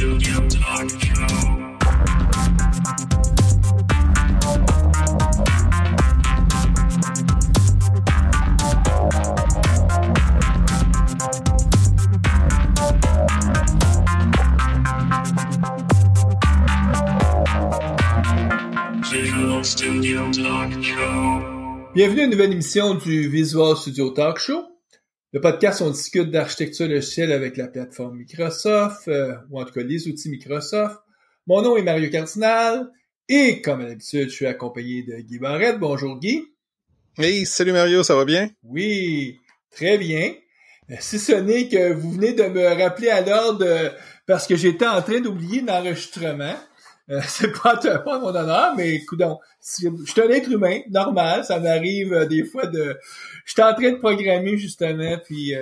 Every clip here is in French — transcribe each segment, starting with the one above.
Studio Talk Show. Visual Studio Talk Show. Bienvenue à une nouvelle émission du Visual Studio Talk Show. Le podcast, on discute d'architecture logicielle avec la plateforme Microsoft, ou en tout cas les outils Microsoft. Mon nom est Mario Cardinal, et comme à l'habitude, je suis accompagné de Guy Barrette. Bonjour Guy. Hey, salut Mario, ça va bien? Oui, très bien. Si ce n'est que vous venez de me rappeler à l'ordre parce que j'étais en train d'oublier l'enregistrement. C'est pas mon honneur, mais coudonc, je suis un être humain, normal, ça m'arrive des fois de... J'étais en train de programmer, justement, puis...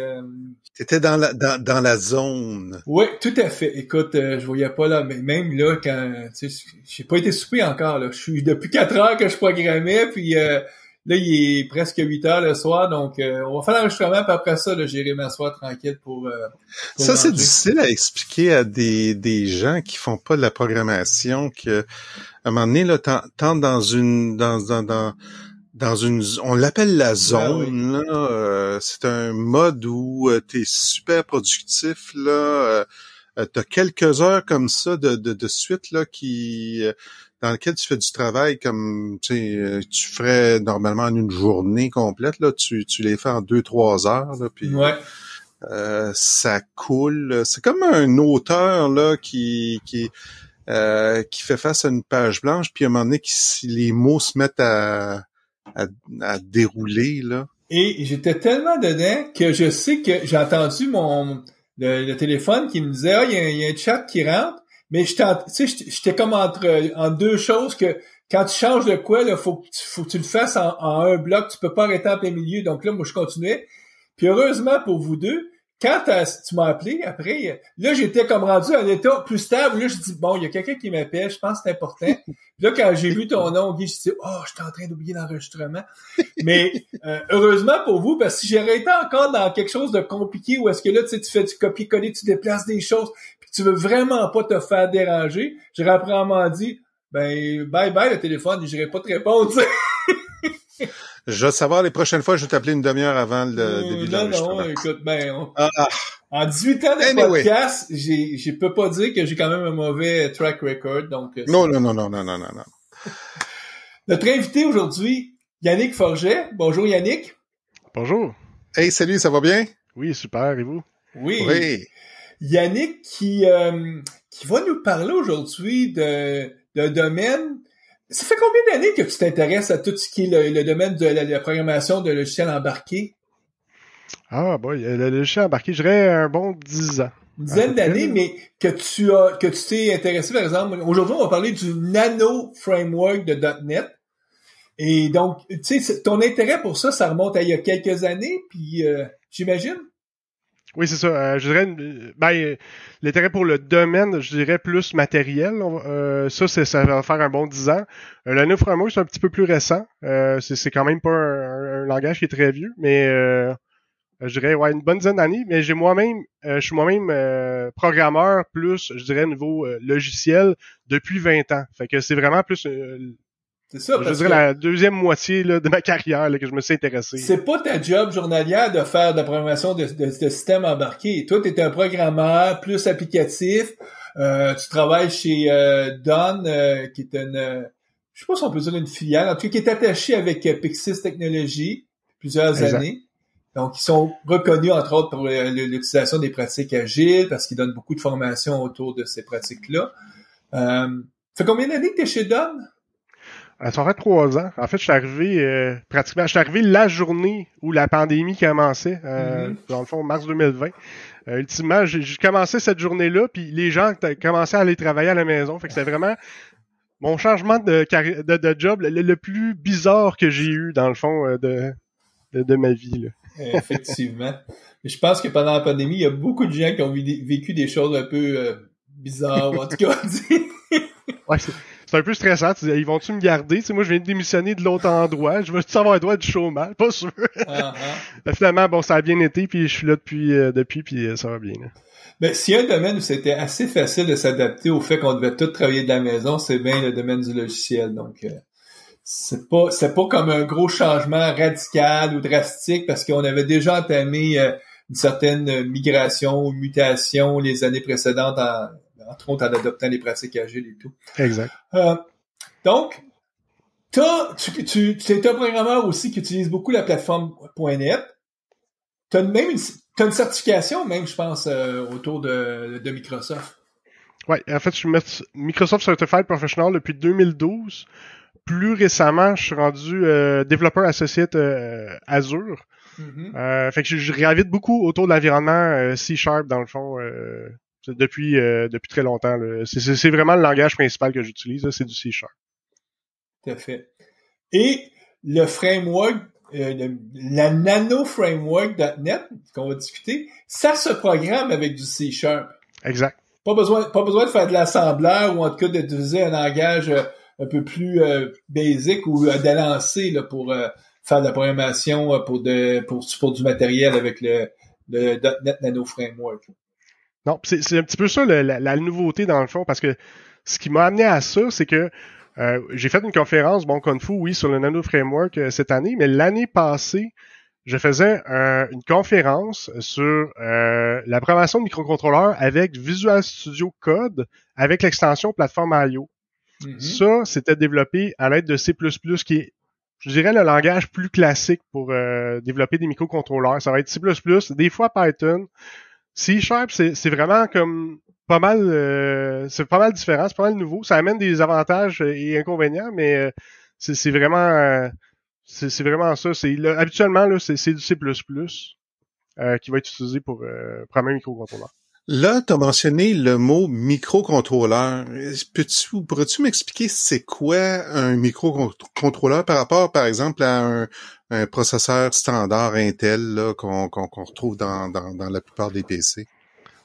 T'étais dans la zone. Oui, tout à fait. Écoute, je voyais pas là, mais même là, quand... Tu sais, j'ai pas été soupé encore, là. Je suis depuis 4 heures que je programmais, puis là, il est presque 8 heures le soir, donc on va faire l'enregistrement, puis après ça, là, j'irai m'asseoir tranquille pour ça, manger. c'est difficile à expliquer à des gens qui font pas de la programmation, que à un moment donné, là, t'entres dans une, on l'appelle la zone, oui. là. C'est un mode où t'es super productif, là. T'as quelques heures comme ça de suite, là, dans lequel tu fais du travail comme tu ferais normalement en une journée complète, là, tu les fais en 2-3 heures, là, puis Ouais. ça coule. C'est comme un auteur là qui fait face à une page blanche, puis à un moment donné, les mots se mettent à dérouler, là. Et j'étais tellement dedans que je sais que j'ai entendu le téléphone qui me disait il y a un chat qui rentre, mais j'étais comme en deux choses que quand tu changes de quoi, là, faut que tu le fasses en un bloc, tu peux pas arrêter en plein milieu. Donc là, moi je continuais. Puis heureusement pour vous deux, quand tu m'as appelé après, là j'étais comme rendu à un état plus stable. Là je dis bon, il y a quelqu'un qui m'appelle, je pense que c'est important. Puis là quand j'ai vu ton nom, Guy, je dis oh, j'étais en train d'oublier l'enregistrement. Mais heureusement pour vous, parce que si j'aurais été encore dans quelque chose de compliqué, où est-ce que là tu fais du copier-coller, tu déplaces des choses, puis tu veux vraiment pas te faire déranger, j'aurais probablement dit ben bye bye le téléphone, j'irai pas te répondre. T'sais. Je vais savoir les prochaines fois, je vais t'appeler une demi-heure avant le début de l'enregistrement. Non, écoute, Ah. En 18 ans de podcast, je peux pas dire que j'ai quand même un mauvais track record, donc... Non. Notre invité aujourd'hui, Yannick Forget. Bonjour Yannick. Bonjour. Hey, salut, ça va bien? Oui, super, et vous? Oui. Yannick qui va nous parler aujourd'hui d'un domaine... Ça fait combien d'années que tu t'intéresses à tout ce qui est le domaine de la programmation de logiciels embarqués? Ah, boy, le logiciel embarqué, je dirais un bon 10 ans. Une dizaine d'années, mais que tu t'es intéressé, par exemple, aujourd'hui, on va parler du Nano Framework de .NET. Et donc, tu sais, ton intérêt pour ça remonte à il y a quelques années, puis j'imagine? Oui, c'est ça. Je dirais, l'intérêt pour le domaine, je dirais plus matériel. Ça va faire un bon 10 ans. Le Nano Framework, c'est un petit peu plus récent. C'est quand même pas un langage qui est très vieux, mais je dirais une bonne dizaine d'années. Mais je suis moi-même programmeur plus, je dirais, niveau logiciel depuis 20 ans. Fait que c'est vraiment plus... c'est ça, je dirais la deuxième moitié là, de ma carrière là, que je me suis intéressé. C'est pas ta job journalière de faire de la programmation de systèmes embarqués. Toi, tu es un programmeur plus applicatif. Tu travailles chez Don, qui est je sais pas si on peut dire une filiale, en tout cas qui est attachée avec Pixis Technologies plusieurs années. Donc, ils sont reconnus, entre autres, pour l'utilisation des pratiques agiles, parce qu'ils donnent beaucoup de formation autour de ces pratiques-là. Ça fait combien d'années que tu es chez Don? Ça fait 3 ans. En fait, je suis arrivé la journée où la pandémie commençait, dans le fond, mars 2020. Ultimement, j'ai commencé cette journée-là, puis les gens commençaient à aller travailler à la maison. Fait que c'était vraiment mon changement de job le plus bizarre que j'ai eu, dans le fond, de ma vie, là. Effectivement. Mais je pense que pendant la pandémie, il y a beaucoup de gens qui ont vécu des choses un peu bizarres, en tout cas. Ouais, c'est un peu stressant. Tu dis, ils vont-tu me garder? Tu sais, moi, je viens de démissionner de l'autre endroit. Je vais-tu avoir le droit du chômage? Pas sûr. Finalement, bon, ça a bien été, puis je suis là depuis, puis ça va bien. Là. Ben, s'il y a un domaine où c'était assez facile de s'adapter au fait qu'on devait tout travailler de la maison, c'est bien le domaine du logiciel. Donc, c'est pas comme un gros changement radical ou drastique parce qu'on avait déjà entamé une certaine migration ou mutation les années précédentes, entre autres en adoptant les pratiques agiles et tout. Exact. Donc, tu es un programmeur aussi qui utilise beaucoup la plateforme .NET. T'as une certification même, je pense, autour de Microsoft. Ouais, en fait, je suis Microsoft Certified Professional depuis 2012. Plus récemment, je suis rendu développeur associate Azure. Mm-hmm. Fait que je gravite beaucoup autour de l'environnement C# dans le fond depuis très longtemps. Là. C'est vraiment le langage principal que j'utilise, là, c'est du C#. Tout à fait. Et le framework, la nano framework.NET qu'on va discuter, ça se programme avec du C#. Exact. Pas besoin de faire de l'assembleur ou en tout cas d'utiliser un langage un peu plus basic ou d'élancer là pour faire de la programmation pour du matériel avec le .NET Nano Framework. Non, c'est un petit peu ça la nouveauté dans le fond, parce que ce qui m'a amené à ça, c'est que j'ai fait une conférence, Kung Fu, oui, sur le Nano Framework cette année, mais l'année passée, je faisais une conférence sur la programmation de microcontrôleurs avec Visual Studio Code avec l'extension plateforme I/O. Mm-hmm. Ça, c'était développé à l'aide de C++, qui est, je dirais, le langage plus classique pour développer des microcontrôleurs. Ça va être C++, des fois Python. C#, c'est vraiment comme pas mal, c'est pas mal différent, c'est pas mal nouveau. Ça amène des avantages et inconvénients, mais c'est vraiment, c'est vraiment ça. Habituellement, là, c'est du C++ qui va être utilisé pour programmer un microcontrôleur. Là, tu as mentionné le mot microcontrôleur. Pourrais-tu m'expliquer c'est quoi un microcontrôleur par rapport, par exemple, à un processeur standard Intel là, qu'on retrouve dans la plupart des PC?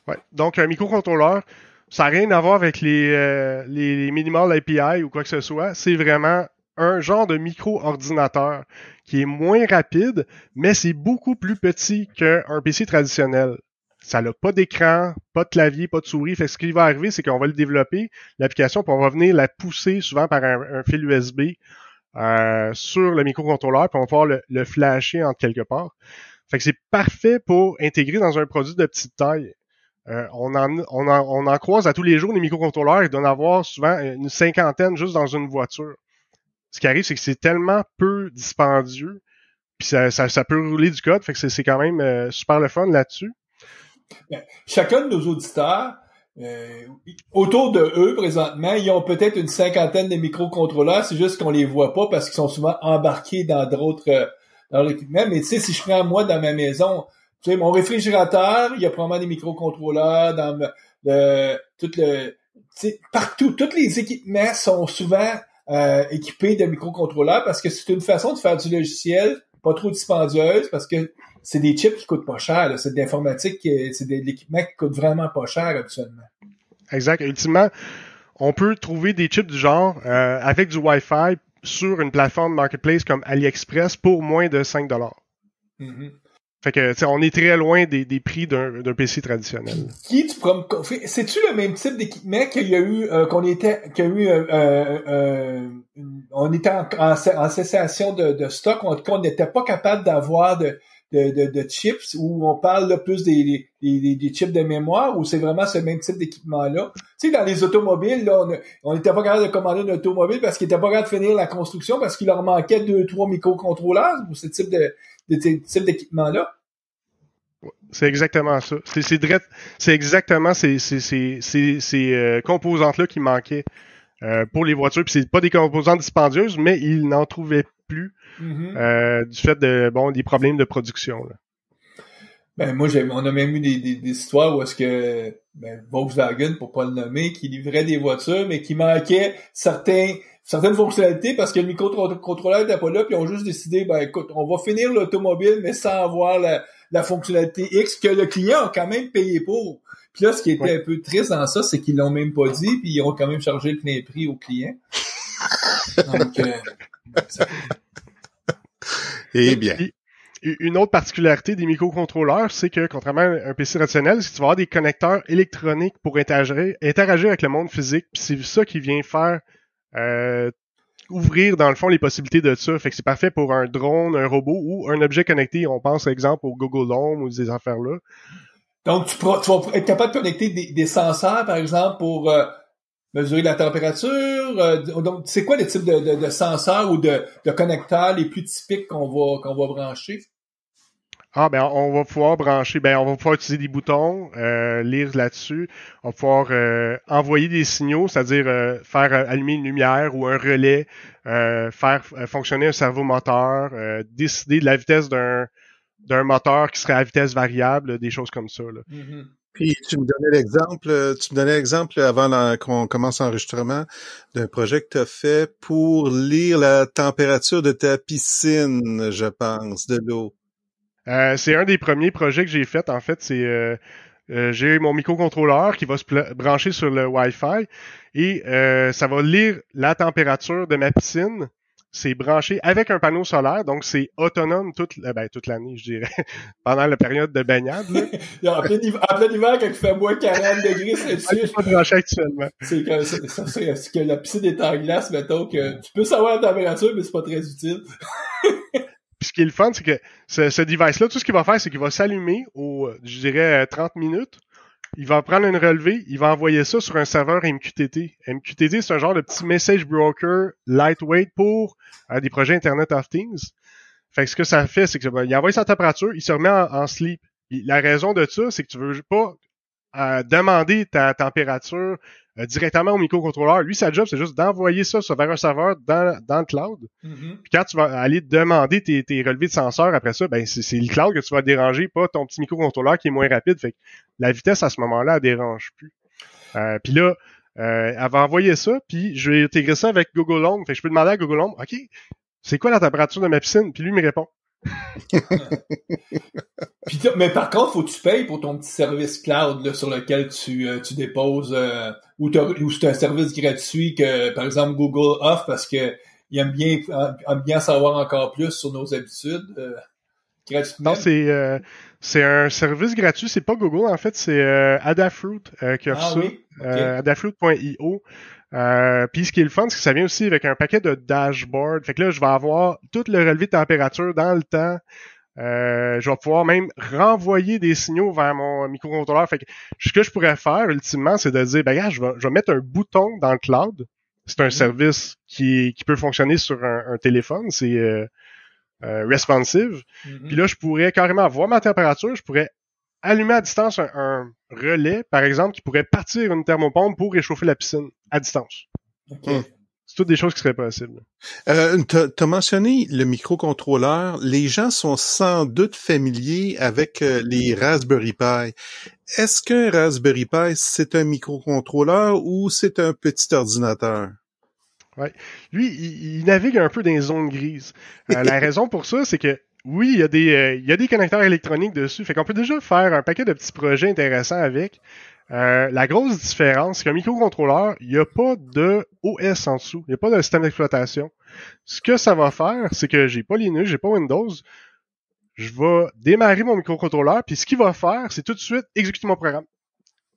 Ouais. Donc, un microcontrôleur, ça n'a rien à voir avec les minimal API ou quoi que ce soit. C'est vraiment un genre de micro-ordinateur qui est moins rapide, mais c'est beaucoup plus petit qu'un PC traditionnel. Ça n'a pas d'écran, pas de clavier, pas de souris. Fait que ce qui va arriver, c'est qu'on va le développer, l'application, puis on va venir la pousser souvent par un fil USB sur le microcontrôleur, puis on va pouvoir le flasher entre quelque part. Fait que c'est parfait pour intégrer dans un produit de petite taille. On en croise à tous les jours des microcontrôleurs. Il doit en avoir souvent une cinquantaine juste dans une voiture. Ce qui arrive, c'est que c'est tellement peu dispendieux, puis ça peut rouler du code. Fait que c'est quand même super le fun là-dessus. Bien, chacun de nos auditeurs, autour de eux, présentement, ils ont peut-être une cinquantaine de microcontrôleurs, c'est juste qu'on les voit pas parce qu'ils sont souvent embarqués dans d'autres équipements. Mais tu sais, si je prends moi dans ma maison, tu sais, mon réfrigérateur, il y a probablement des microcontrôleurs dans partout. Tous les équipements sont souvent équipés de microcontrôleurs parce que c'est une façon de faire du logiciel pas trop dispendieuse parce que c'est des chips qui coûtent pas cher. Là. C'est de l'informatique, c'est de l'équipement qui coûte vraiment pas cher actuellement. Exact. Ultimement, on peut trouver des chips du genre avec du Wi-Fi sur une plateforme marketplace comme AliExpress pour moins de 5$. Mm-hmm. Fait que, on est très loin des prix d'un PC traditionnel. C'est-tu le même type d'équipement qu'il y a eu, on était en cessation de stock, en tout cas, on n'était pas capable d'avoir de chips, où on parle là, plus des chips de mémoire, ou c'est vraiment ce même type d'équipement-là? Tu sais, dans les automobiles, là, on n'était pas capable de commander une automobile parce qu'ils n'étaient pas capables de finir la construction parce qu'il leur manquait 2-3 microcontrôleurs, ou ce type d'équipement-là? C'est exactement ça. C'est exactement ces composantes-là qui manquaient pour les voitures. Puis c'est pas des composantes dispendieuses, mais ils n'en trouvaient plus du fait des problèmes de production. Là. Ben moi, on a même eu des histoires où est-ce que Volkswagen, pour pas le nommer, qui livrait des voitures, mais qui manquait certaines fonctionnalités parce que le microcontrôleur n'était pas là, puis ils ont juste décidé, écoute, on va finir l'automobile, mais sans avoir la fonctionnalité X que le client a quand même payé pour. Puis là, ce qui était un peu triste dans ça, c'est qu'ils l'ont même pas dit, puis ils ont quand même chargé le plein prix au client. Donc, Eh bien. Une autre particularité des microcontrôleurs, c'est que, contrairement à un PC traditionnel, c'est que tu vas avoir des connecteurs électroniques pour interagir avec le monde physique, puis c'est ça qui vient faire ouvrir, dans le fond, les possibilités de ça. Fait que c'est parfait pour un drone, un robot ou un objet connecté. On pense, par exemple, au Google Home ou ces affaires-là. Donc, tu vas être capable de connecter des senseurs, par exemple, pour mesurer la température. Donc, c'est quoi les types de senseurs ou de connecteurs les plus typiques qu'on va brancher? Ah, ben, on va pouvoir brancher, on va pouvoir utiliser des boutons, lire là-dessus. On va pouvoir envoyer des signaux, c'est-à-dire faire allumer une lumière ou un relais, faire fonctionner un servomoteur, décider de la vitesse d'un moteur qui serait à vitesse variable, des choses comme ça, là. Mm-hmm. Puis tu me donnais l'exemple avant qu'on commence l'enregistrement d'un projet que tu as fait pour lire la température de ta piscine, je pense, de l'eau. C'est un des premiers projets que j'ai fait. En fait, c'est j'ai mon microcontrôleur qui va se brancher sur le Wi-Fi et ça va lire la température de ma piscine. C'est branché avec un panneau solaire, donc c'est autonome toute l'année, je dirais, pendant la période de baignade. En plein hiver, quand il fait moins 40 degrés, c'est dessus. C'est pas branché actuellement. C'est que la piscine est en glace, mettons, que tu peux savoir la température, mais c'est pas très utile. Puis ce qui est le fun, c'est que ce device-là, tout ce qu'il va faire, c'est qu'il va s'allumer je dirais, 30 minutes. Il va prendre une relevée, il va envoyer ça sur un serveur MQTT. MQTT, c'est un genre de petit message broker lightweight pour des projets Internet of Things. Fait que ce que ça fait, c'est qu'il envoie sa température, il se remet en sleep. La raison de ça, c'est que tu veux pas demander ta température directement au microcontrôleur. Lui, sa job, c'est juste d'envoyer ça vers un serveur dans le cloud. Mm-hmm. Puis quand tu vas aller demander tes relevés de senseurs après ça, c'est le cloud que tu vas déranger, pas ton petit microcontrôleur qui est moins rapide. Fait que la vitesse à ce moment-là, elle dérange plus. Puis là, elle va envoyer ça, puis je vais intégrer ça avec Google Home. Fait que je peux demander à Google Home, OK, c'est quoi la température de ma piscine? Puis lui, il me répond. Mais par contre, faut que tu payes pour ton petit service cloud là, sur lequel tu déposes ou c'est un service gratuit que, par exemple, Google offre parce que il aime bien savoir encore plus sur nos habitudes gratuitement. Non, c'est un service gratuit, c'est pas Google, en fait, c'est Adafruit qui offre ça. Oui? Okay. Adafruit.io. Puis ce qui est le fun, c'est que ça vient aussi avec un paquet de dashboards. Fait que là, je vais avoir tout le relevé de température dans le temps. Je vais pouvoir même renvoyer des signaux vers mon microcontrôleur. Fait que ce que je pourrais faire, ultimement, c'est de dire, regarde, je vais mettre un bouton dans le cloud. C'est un service qui peut fonctionner sur un téléphone. C'est responsive. Puis là, je pourrais carrément voir ma température. Je pourrais allumer à distance un relais, par exemple, qui pourrait partir une thermopompe pour réchauffer la piscine à distance. Okay. C'est toutes des choses qui seraient possibles. T'as mentionné le microcontrôleur. Les gens sont sans doute familiers avec les Raspberry Pi. Est-ce qu'un Raspberry Pi, c'est un microcontrôleur ou c'est un petit ordinateur? Ouais. Lui, il navigue un peu dans les zones grises. La raison pour ça, c'est que oui, il y a des connecteurs électroniques dessus. Fait qu'on peut déjà faire un paquet de petits projets intéressants avec. La grosse différence, c'est qu'un microcontrôleur, il n'y a pas de OS en dessous. Il n'y a pas de système d'exploitation. Ce que ça va faire, c'est que j'ai pas Linux, j'ai pas Windows. Je vais démarrer mon microcontrôleur, puis ce qu'il va faire, c'est tout de suite exécuter mon programme.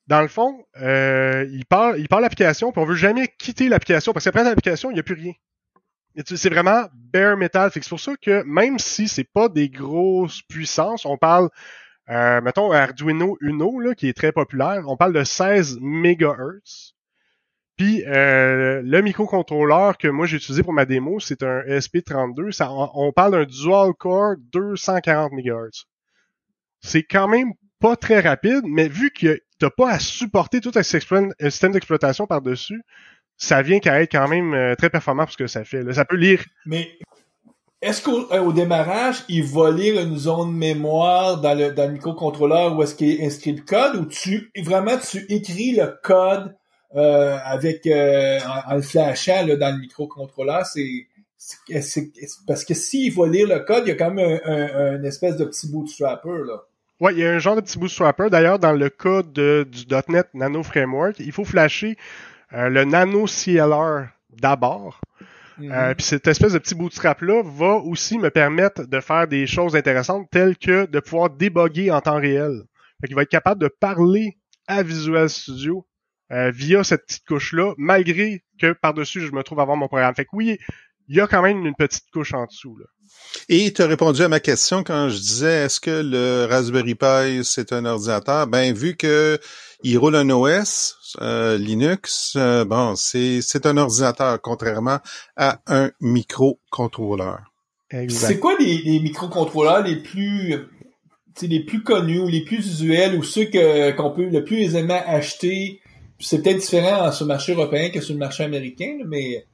Dans le fond, il parle l'application, puis on veut jamais quitter l'application, parce qu'après l'application, il n'y a plus rien. C'est vraiment bare metal. Fait que c'est pour ça que même si c'est pas des grosses puissances, on parle, mettons Arduino Uno, là, qui est très populaire, on parle de 16 MHz. Puis le microcontrôleur que moi j'ai utilisé pour ma démo, c'est un ESP32. On parle d'un dual core 240 MHz. C'est quand même pas très rapide, mais vu que t'as pas à supporter tout un système d'exploitation par-dessus, ça vient qu'à être quand même très performant pour ce que ça fait. Là. Ça peut lire. Mais est-ce qu'au démarrage, il va lire une zone mémoire dans le microcontrôleur où est-ce qu'il est inscrit le code, ou tu écris le code avec en le flashant là, dans le microcontrôleur? Parce que s'il va lire le code, il y a quand même une espèce de petit bootstrapper, là. Ouais, il y a un genre de petit bootstrapper. D'ailleurs, dans le cas du .NET Nano Framework, il faut flasher le Nano CLR d'abord. Puis cette espèce de petit bootstrap-là va aussi me permettre de faire des choses intéressantes telles que de pouvoir débugger en temps réel. Fait qu'il va être capable de parler à Visual Studio via cette petite couche-là, malgré que par-dessus, je me trouve avoir mon programme. Fait que oui, il y a quand même une petite couche en dessous, là. Et tu as répondu à ma question quand je disais est-ce que le Raspberry Pi c'est un ordinateur? Ben vu que il roule un OS Linux, bon c'est un ordinateur contrairement à un microcontrôleur. Exact. C'est quoi les microcontrôleurs les plus connus ou les plus usuels ou ceux qu'on peut le plus aisément acheter? C'est peut-être différent sur le marché européen que sur le marché américain, mais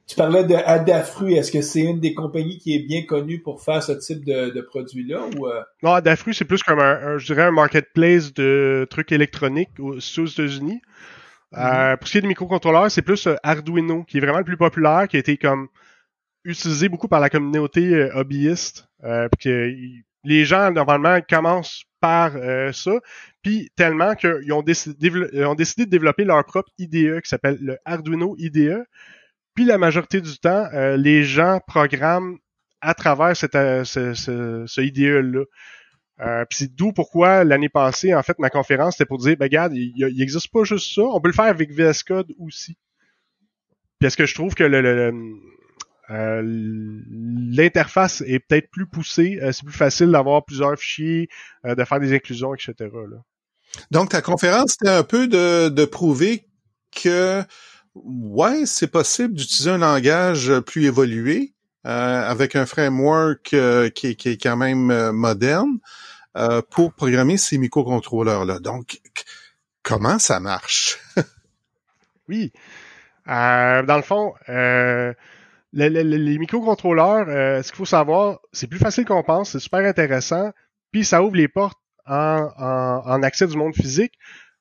tu parlais de Adafruit. Est-ce que c'est une des compagnies qui est bien connue pour faire ce type de produit-là ou Non, Adafruit, c'est plus comme je dirais un marketplace de trucs électroniques aux États-Unis. Pour ce qui est des microcontrôleurs, c'est plus Arduino qui est vraiment le plus populaire, qui a été comme utilisé beaucoup par la communauté hobbyiste. Les gens normalement commencent par ça, puis tellement qu'ils ont décidé de développer leur propre IDE qui s'appelle le Arduino IDE. Puis la majorité du temps, les gens programment à travers ce IDE-là. Puis c'est d'où pourquoi l'année passée, en fait, ma conférence, c'était pour dire, ben regarde, il n'existe pas juste ça, on peut le faire avec VS Code aussi. Puis est-ce que je trouve que l'interface est peut-être plus poussée, c'est plus facile d'avoir plusieurs fichiers, de faire des inclusions, etc. Là. Donc ta conférence, c'était un peu de prouver que ouais, c'est possible d'utiliser un langage plus évolué avec un framework qui est quand même moderne pour programmer ces microcontrôleurs-là. Donc, comment ça marche? Oui. Dans le fond, les microcontrôleurs, ce qu'il faut savoir, c'est plus facile qu'on pense, c'est super intéressant, puis ça ouvre les portes en accès du monde physique.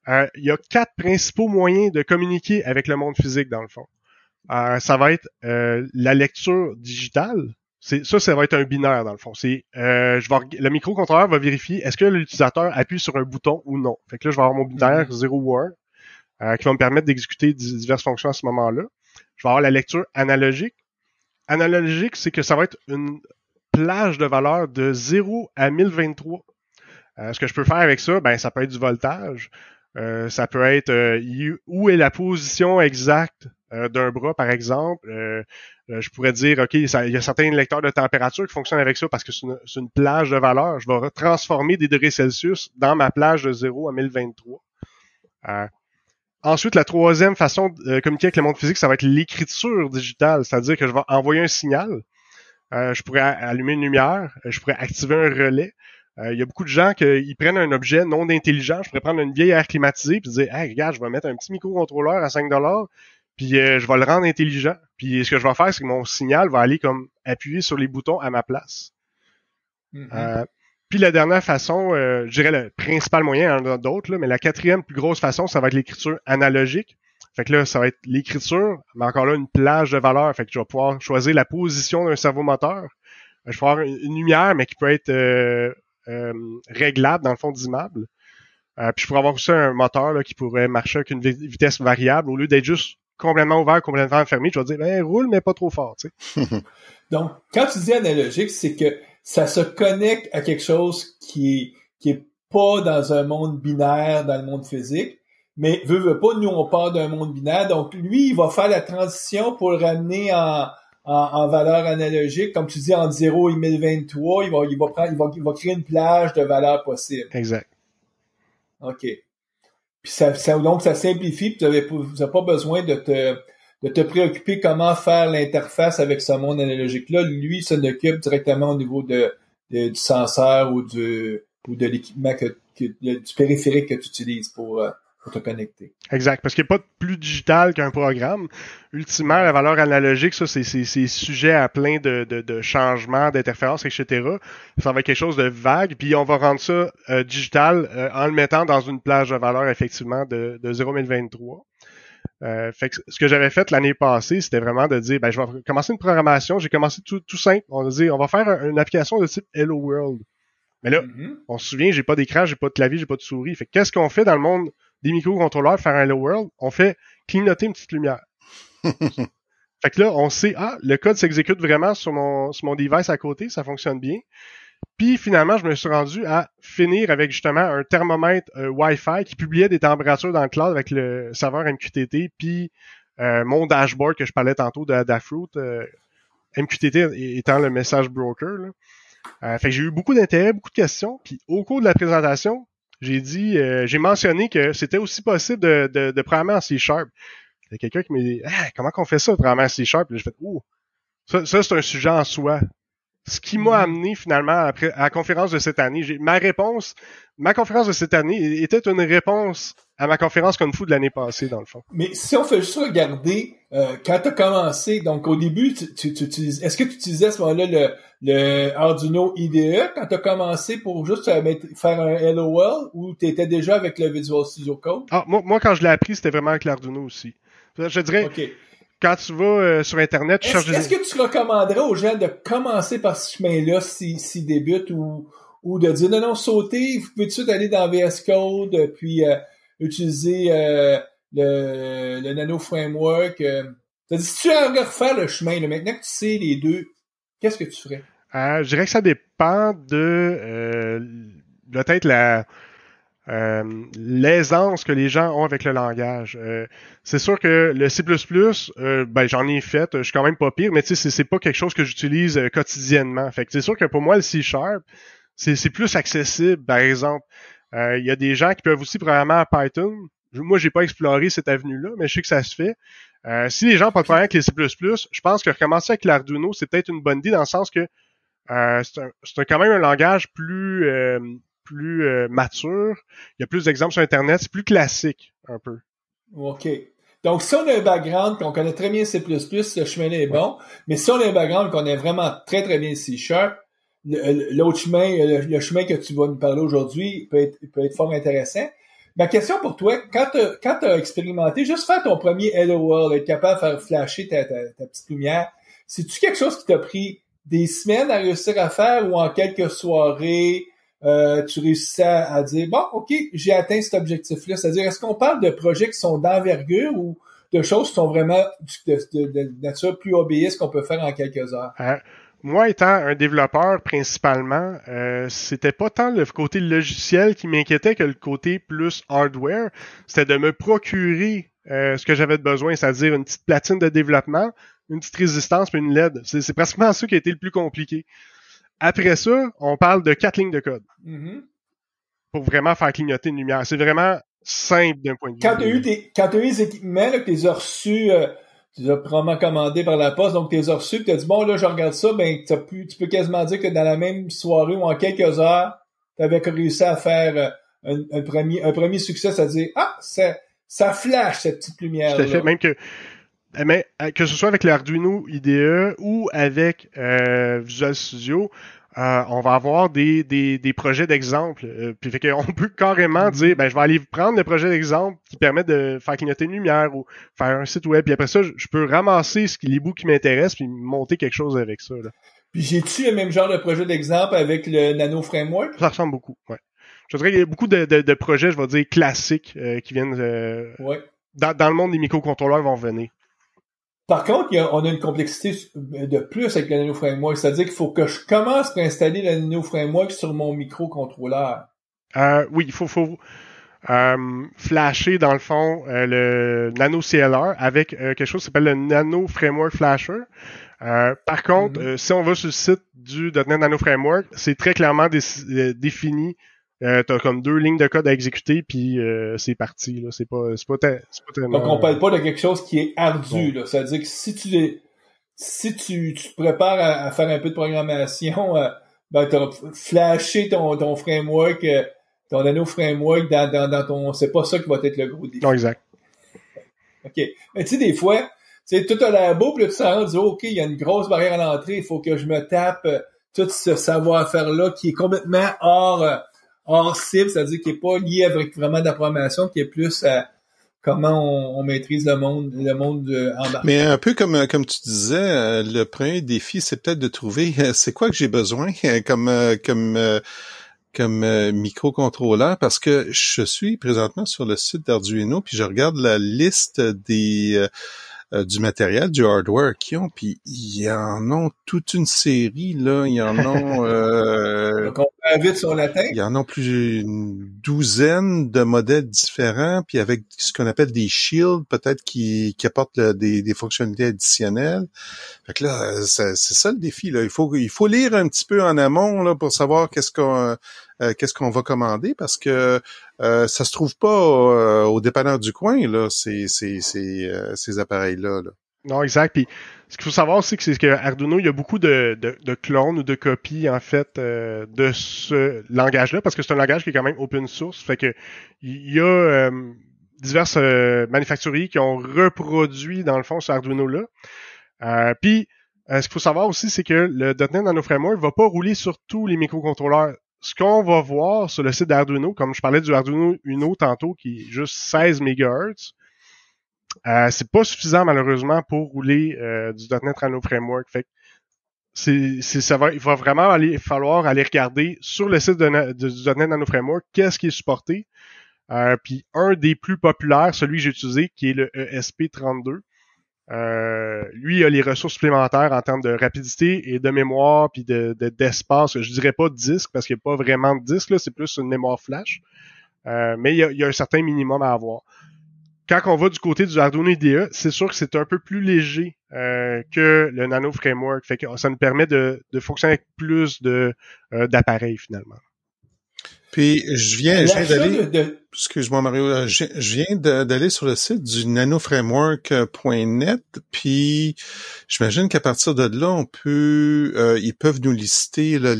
Il y a 4 principaux moyens de communiquer avec le monde physique, dans le fond. Ça va être la lecture digitale. Ça va être un binaire, dans le fond. Le microcontrôleur va vérifier est-ce que l'utilisateur appuie sur un bouton ou non. Fait que là, je vais avoir mon binaire 0 ou 1 qui va me permettre d'exécuter diverses fonctions à ce moment-là. Je vais avoir la lecture analogique. Analogique, c'est que ça va être une plage de valeur de 0 à 1023. Ce que je peux faire avec ça, ben ça peut être du voltage. Ça peut être où est la position exacte d'un bras, par exemple. Je pourrais dire, OK, il y a certains lecteurs de température qui fonctionnent avec ça parce que c'est une plage de valeur. Je vais transformer des degrés Celsius dans ma plage de 0 à 1023. Ensuite, la troisième façon de communiquer avec le monde physique, ça va être l'écriture digitale. C'est-à-dire que je vais envoyer un signal. Je pourrais allumer une lumière. Je pourrais activer un relais. Il y a beaucoup de gens qui prennent un objet non intelligent. Je pourrais prendre une vieille air climatisée puis dire, hey, regarde, je vais mettre un petit microcontrôleur à 5$, puis je vais le rendre intelligent. Puis ce que je vais faire, c'est que mon signal va aller comme appuyer sur les boutons à ma place. Puis la dernière façon, je dirais le principal moyen, il y en a d'autres, là, mais la quatrième plus grosse façon, ça va être l'écriture analogique. Fait que là, ça va être l'écriture, mais encore là, une plage de valeur. Fait que je vais pouvoir choisir la position d'un servomoteur. Je vais avoir une lumière, mais qui peut être réglable, dans le fond, dimmable. Puis je pourrais avoir aussi un moteur là, qui pourrait marcher avec une vitesse variable. Au lieu d'être juste complètement ouvert, complètement fermé, je vais dire, ben, roule, mais pas trop fort. Tu sais. Donc, quand tu dis analogique, c'est que ça se connecte à quelque chose qui est pas dans un monde binaire, dans le monde physique, mais veut pas, nous, on part d'un monde binaire. Donc, lui, il va faire la transition pour le ramener en valeur analogique. Comme tu dis, entre 0 et 1023, il va créer une plage de valeurs possibles. Exact. OK. Puis donc, ça simplifie, puis vous n'avez pas besoin de te préoccuper comment faire l'interface avec ce monde analogique-là. Lui, il s'en occupe directement au niveau du senseur ou de l'équipement du périphérique que tu utilises pour te connecter. Exact, parce qu'il n'y a pas de plus digital qu'un programme. Ultimement, la valeur analogique, ça, c'est sujet à plein de changements, d'interférences, etc. Ça va être quelque chose de vague, puis on va rendre ça digital en le mettant dans une plage de valeur, effectivement, de 0,1023. Fait que ce que j'avais fait l'année passée, c'était vraiment de dire, ben, je vais commencer une programmation. J'ai commencé tout simple. On a dit, on va faire une application de type Hello World. Mais là, on se souvient, j'ai pas d'écran, j'ai pas de clavier, j'ai pas de souris. Fait que qu'est-ce qu'on fait dans le monde des microcontrôleurs, faire un Hello World? On fait clignoter une petite lumière. Fait que là, on sait, le code s'exécute vraiment sur mon device à côté, ça fonctionne bien. Puis finalement, je me suis rendu à finir avec justement un thermomètre Wi-Fi qui publiait des températures dans le cloud avec le serveur MQTT, puis mon dashboard que je parlais tantôt de Adafruit, MQTT étant le message broker. Là. Fait que j'ai eu beaucoup d'intérêt, beaucoup de questions. Puis au cours de la présentation, j'ai mentionné que c'était aussi possible de programmer en C#. Il y a quelqu'un qui m'a dit comment qu'on fait ça, programmer en C#? Puis j'ai fait ça c'est un sujet en soi. Ce qui m'a amené finalement à la conférence de cette année, ma conférence de cette année était une réponse à ma conférence Kung Fu de l'année passée, dans le fond. Mais si on fait juste regarder, quand tu as commencé, donc au début, est-ce que tu utilisais à ce moment-là le Arduino IDE quand tu as commencé pour juste faire un Hello World ou tu étais déjà avec le Visual Studio Code? Moi, quand je l'ai appris, c'était vraiment avec l'Arduino aussi. Je dirais... Okay. Quand tu vas sur Internet, tu cherches... Est-ce que tu recommanderais aux gens de commencer par ce chemin-là s'ils débutent ou de dire non, sauter, vous pouvez tout de suite aller dans VS Code puis utiliser le Nano Framework. C'est-à-dire, si tu as à refaire le chemin, là, maintenant que tu sais les deux, qu'est-ce que tu ferais? Je dirais que ça dépend de peut-être l'aisance que les gens ont avec le langage. C'est sûr que le C++, j'en ai fait, je suis quand même pas pire, mais tu sais, c'est pas quelque chose que j'utilise quotidiennement. Fait que c'est sûr que pour moi, le C#, c'est plus accessible, par exemple. Il y a des gens qui peuvent aussi programmer en Python. Moi, j'ai pas exploré cette avenue-là, mais je sais que ça se fait. Si les gens n'ont pas de problème avec les C++, je pense que recommencer avec l'Arduino, c'est peut-être une bonne idée dans le sens que c'est quand même un langage plus mature. Il y a plus d'exemples sur Internet. C'est plus classique, un peu. OK. Donc, si on a un background qu'on connaît très bien C++, ce chemin-là est bon. Mais si on a un background qu'on connaît vraiment très, très bien C#, l'autre chemin, le chemin que tu vas nous parler aujourd'hui peut être fort intéressant. Ma question pour toi, quand t'as expérimenté, juste faire ton premier Hello World, être capable de faire flasher ta petite lumière, c'est-tu quelque chose qui t'a pris des semaines à réussir à faire ou en quelques soirées, tu réussis à dire, bon, OK, j'ai atteint cet objectif-là. C'est-à-dire, est-ce qu'on parle de projets qui sont d'envergure ou de choses qui sont vraiment de nature plus obéisse qu'on peut faire en quelques heures? Moi, étant un développeur principalement, c'était pas tant le côté logiciel qui m'inquiétait que le côté plus hardware. C'était de me procurer ce que j'avais besoin, c'est-à-dire une petite platine de développement, une petite résistance puis une LED. C'est pratiquement ça qui a été le plus compliqué. Après ça, on parle de 4 lignes de code. Mm-hmm. Pour vraiment faire clignoter une lumière. C'est vraiment simple d'un point de vue. Quand tu as eu les équipements, là, que tu les as reçus, tu les as probablement commandés par la poste, donc tu les as reçus, tu as dit, bon, là, je regarde ça, ben, tu peux quasiment dire que dans la même soirée ou en quelques heures, tu avais réussi à faire un premier succès, c'est-à-dire, ça flash, cette petite lumière-là. Tout à fait, même que ce soit avec l'Arduino IDE ou avec Visual Studio, on va avoir des projets d'exemple. Puis fait qu'on peut carrément dire, je vais aller prendre le projet d'exemple qui permet de faire clignoter une lumière ou faire un site web. Puis après ça, je peux ramasser les bouts qui m'intéressent puis monter quelque chose avec ça. Là. Puis j'ai-tu le même genre de projet d'exemple avec le Nano Framework? Ça ressemble beaucoup, ouais. Je dirais qu'il y a beaucoup de projets, je vais dire, classiques qui viennent dans le monde des microcontrôleurs vont venir. Par contre, on a une complexité de plus avec le Nano Framework, c'est-à-dire qu'il faut que je commence par installer le Nano Framework sur mon microcontrôleur. Oui, il faut flasher, dans le fond, le Nano CLR avec quelque chose qui s'appelle le Nano Framework Flasher. Par contre, si on va sur le site du .NET Nano Framework, c'est très clairement défini. T'as comme 2 lignes de code à exécuter, puis c'est parti. Là. C'est pas tellement... Donc, on parle pas de quelque chose qui est ardu. Là. C'est-à-dire que si tu te prépares à faire un peu de programmation, t'as flashé ton framework, ton Nano Framework dans ton... C'est pas ça qui va être le gros défi. Non, exact. OK. Mais tu sais, des fois, tu sais, tout a l'air beau, puis là, tu t'en rends, tu dis, OK, il y a une grosse barrière à l'entrée, il faut que je me tape tout ce savoir-faire-là qui est complètement hors cible, c'est-à-dire qui est pas lié avec vraiment de la programmation, qui est plus comment on maîtrise le monde embarqué. Mais un peu comme tu disais, le premier défi, c'est peut-être de trouver c'est quoi que j'ai besoin comme microcontrôleur, parce que je suis présentement sur le site d'Arduino, puis je regarde la liste du matériel, du hardware qu'ils ont, puis ils en ont toute une série, là. Ils en ont... Donc, on va vite sur la tête. Ils en ont plus d'une douzaine de modèles différents, puis avec ce qu'on appelle des shields, peut-être qui apportent des fonctionnalités additionnelles. Fait que là, c'est ça le défi, là. Il faut lire un petit peu en amont, là, pour savoir qu'est-ce qu'on va commander, parce que ça se trouve pas au dépanneur du coin, là, ces appareils-là, là. Non, exact. Puis ce qu'il faut savoir aussi, c'est que Arduino, il y a beaucoup de clones ou de copies, en fait, de ce langage-là, parce que c'est un langage qui est quand même open source. Fait que il y a divers manufacturiers qui ont reproduit, dans le fond, ce Arduino-là. Puis ce qu'il faut savoir aussi, c'est que le .NET Nano Framework va pas rouler sur tous les microcontrôleurs. Ce qu'on va voir sur le site d'Arduino, comme je parlais du Arduino Uno tantôt, qui est juste 16 MHz, c'est pas suffisant malheureusement pour rouler du .NET Nano Framework. Fait que il va vraiment falloir aller regarder sur le site du .NET Nano Framework qu'est-ce qui est supporté. Puis un des plus populaires, celui que j'ai utilisé, qui est le ESP32. Lui, il a les ressources supplémentaires en termes de rapidité et de mémoire, puis d'espace. Je dirais pas de disque, parce qu'il n'y a pas vraiment de disque, là, c'est plus une mémoire flash. Mais il y a un certain minimum à avoir. Quand on va du côté du Arduino IDE, c'est sûr que c'est un peu plus léger que le Nano Framework. Fait que ça nous permet de fonctionner avec plus d'appareils, finalement. Puis je viens d'aller, excuse-moi Mario, je viens d'aller sur le site du nanoframework.net, puis j'imagine qu'à partir de là, on peut, ils peuvent nous lister là,